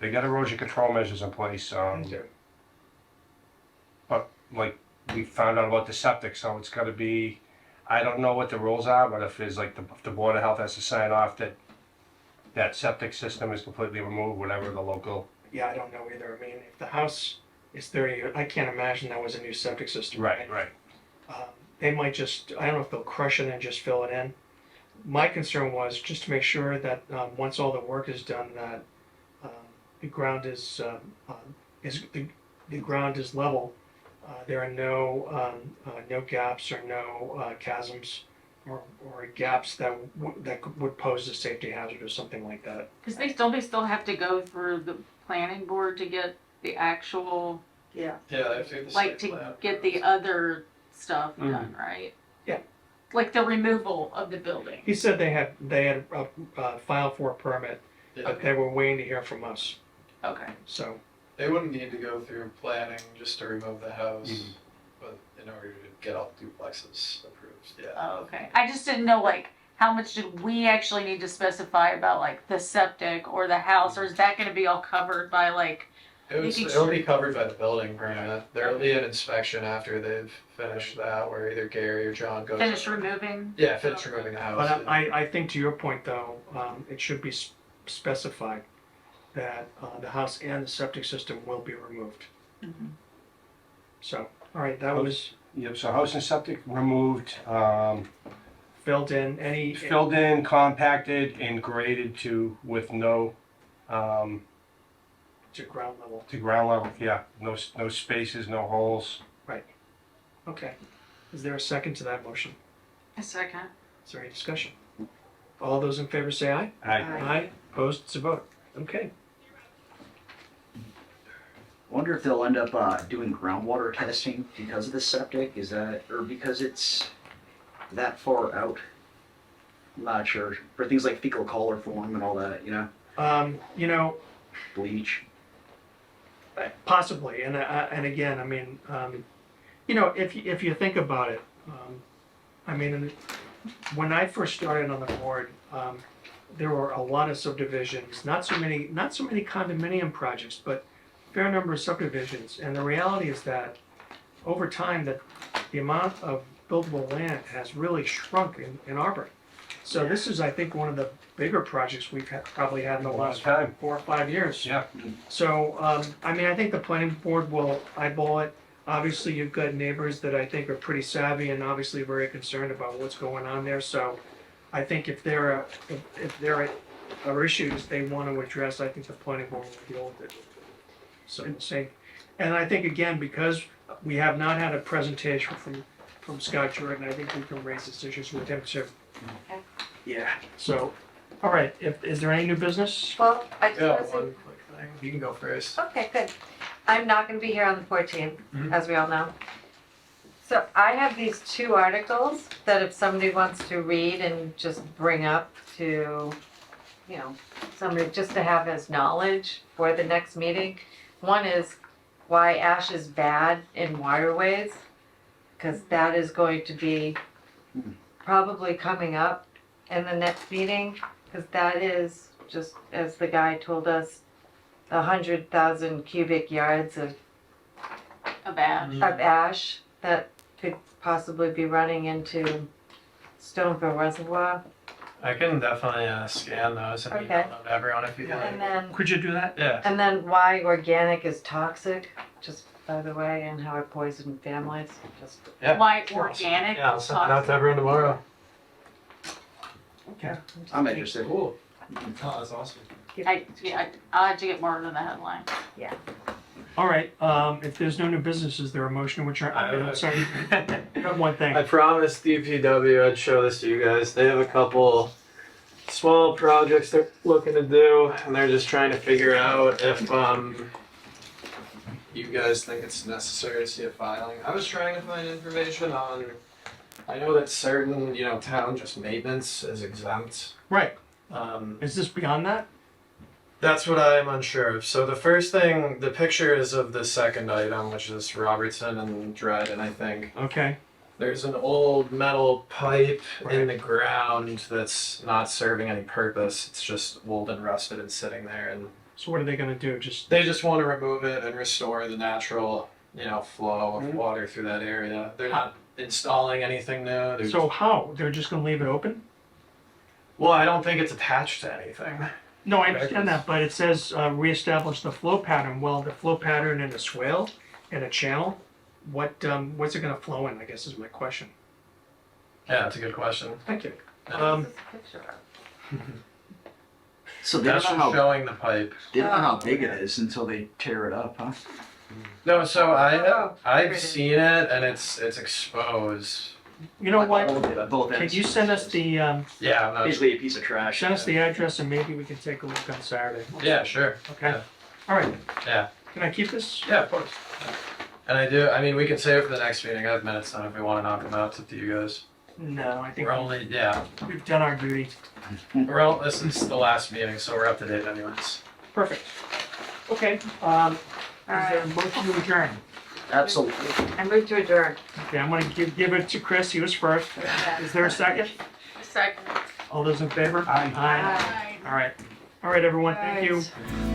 They got erosion control measures in place, but like, we found out about the septic, so it's gotta be, I don't know what the rules are, but if there's like, the Board of Health has to sign off that septic system is completely removed, whatever the local. Yeah, I don't know either. I mean, if the house is 30 years, I can't imagine that was a new septic system. Right. They might just, I don't know if they'll crush it and just fill it in. My concern was just to make sure that once all the work is done, that the ground is the ground is level. There are no gaps or no chasms or gaps that would pose a safety hazard or something like that. Because they still have to go through the planning board to get the actual, Yeah. Yeah, they have to get the like site to plan. get the other stuff done, right? Yeah. Like the removal of the building. He said they had filed for a permit, Yeah. but they were waiting to hear from us. Okay. So They wouldn't need to go through planning just to remove the house, but in order to get all the duplexes approved, yeah. Oh, okay. I just didn't know like how much did we actually need to specify about like the septic or the house, or is that going to be all covered by like? It'll be covered by the building permit. There'll be an inspection after they've finished that, where either Gary or John goes. Finish removing? Yeah, finish removing the house. But I think to your point though, it should be specified that the house and the septic system will be removed. So, all right, that was Yep, so house and septic removed, filled in, filled in, compacted, and graded with no, to ground level. to ground level, yeah, no spaces, no holes. Right. Okay. Is there a second to that motion? A second. Is there any discussion? All those in favor say aye. Aye. Aye. Opposed, it's a vote. Okay. I wonder if they'll end up doing groundwater testing because of the septic. Is that, or because it's that far out? I'm not sure. For things like fecal coliform and all that, You know, bleach. possibly, and again, I mean, if you think about it, I mean, when I first started on the board, there were a lot of subdivisions, not so many condominium projects, but fair number of subdivisions, and the reality is that over time, that the amount of buildable land has really shrunk in Auburn. So this is, I think, one of the bigger projects we've probably had in the last time. 4 or 5 years. Yeah. So, I mean, I think the planning board will eyeball it. Obviously, you've got neighbors that I think are pretty savvy and obviously very concerned about what's going on there. So I think if there are issues they want to address, I think the planning board will deal with it. So, and I think, again, because we have not had a presentation from Scott Jordan, I think we can raise these issues with him too. Yeah. So, all right, is there any new business? Well, I just Yeah, want to say, one quick thing. You can go first. okay, good. I'm not gonna be here on the 14th, Mhm. as we all know. So I have these 2 articles that if somebody wants to read and just bring up to, you know, somebody just to have as knowledge for the next meeting. One is why ash is bad in waterways, because that is going to be probably coming up in the next meeting, because that is, just as the guy told us, 100,000 cubic yards of ash that could possibly be running into Stoneville Reservoir. I can definitely scan those and Okay. email them to everyone if you'd like. And then, Could you do that? Yeah. and then why organic is toxic, just by the way, and how it poisoned families, just. Yeah. Why organic Yeah, I'll is send it out to toxic. everyone tomorrow. Okay. I'm interested. Cool. Oh, that's awesome. I had to get more than the headline. All right, if there's no new business, is there a motion which are, sorry, got one thing. I promised DPW I'd show this to you guys. They have a couple small projects they're looking to do, and they're just trying to figure out if you guys think it's necessary to see a filing. I was trying to find information on. I know that certain, town just maintenance is exempt. Right, Um, is this beyond that? That's what I'm unsure of. So the first thing, the picture is of the second item, which is Robertson and Dryden, I think. Okay, There's an old metal pipe in Right. the ground that's not serving any purpose. It's just old and rusted and sitting there. And so what are they gonna do, just, they just want to remove it and restore the natural, flow of water through that area. They're not installing anything new. They're so how, they're just gonna leave it open? well, I don't think it's attached to anything. No, I understand that, but it says, reestablish the flow pattern, well, the flow pattern in a swale, in a channel, what's it gonna flow in, I guess is my question. Yeah, that's a good question. Thank you. What's this picture of? So they That's don't know just how showing the pipe. they don't know how Oh, big it okay. is until they tear it up, huh? No, so Oh, I've here it is. seen it and it's exposed. You know what, Both can ends. you send us the, Yeah, no, Basically a piece of trash. send us the address and maybe we can take a look on Saturday? yeah, sure. Okay, Yeah. all right. Yeah. Can I keep this? Yeah, of course. And I mean, we can save it for the next meeting. I have minutes on if we want to knock them out. It's up to you guys. No, I think We're only, yeah. we've done our duty. This is the last meeting, so we're up to date anyways. Perfect. Okay, is there a motion to adjourn? Absolutely. I move to adjourn. Okay, I'm gonna give it to Chris, he was first. Is there a second? Second. All those in favor? Aye. Aye. All right, everyone, thank you. Right.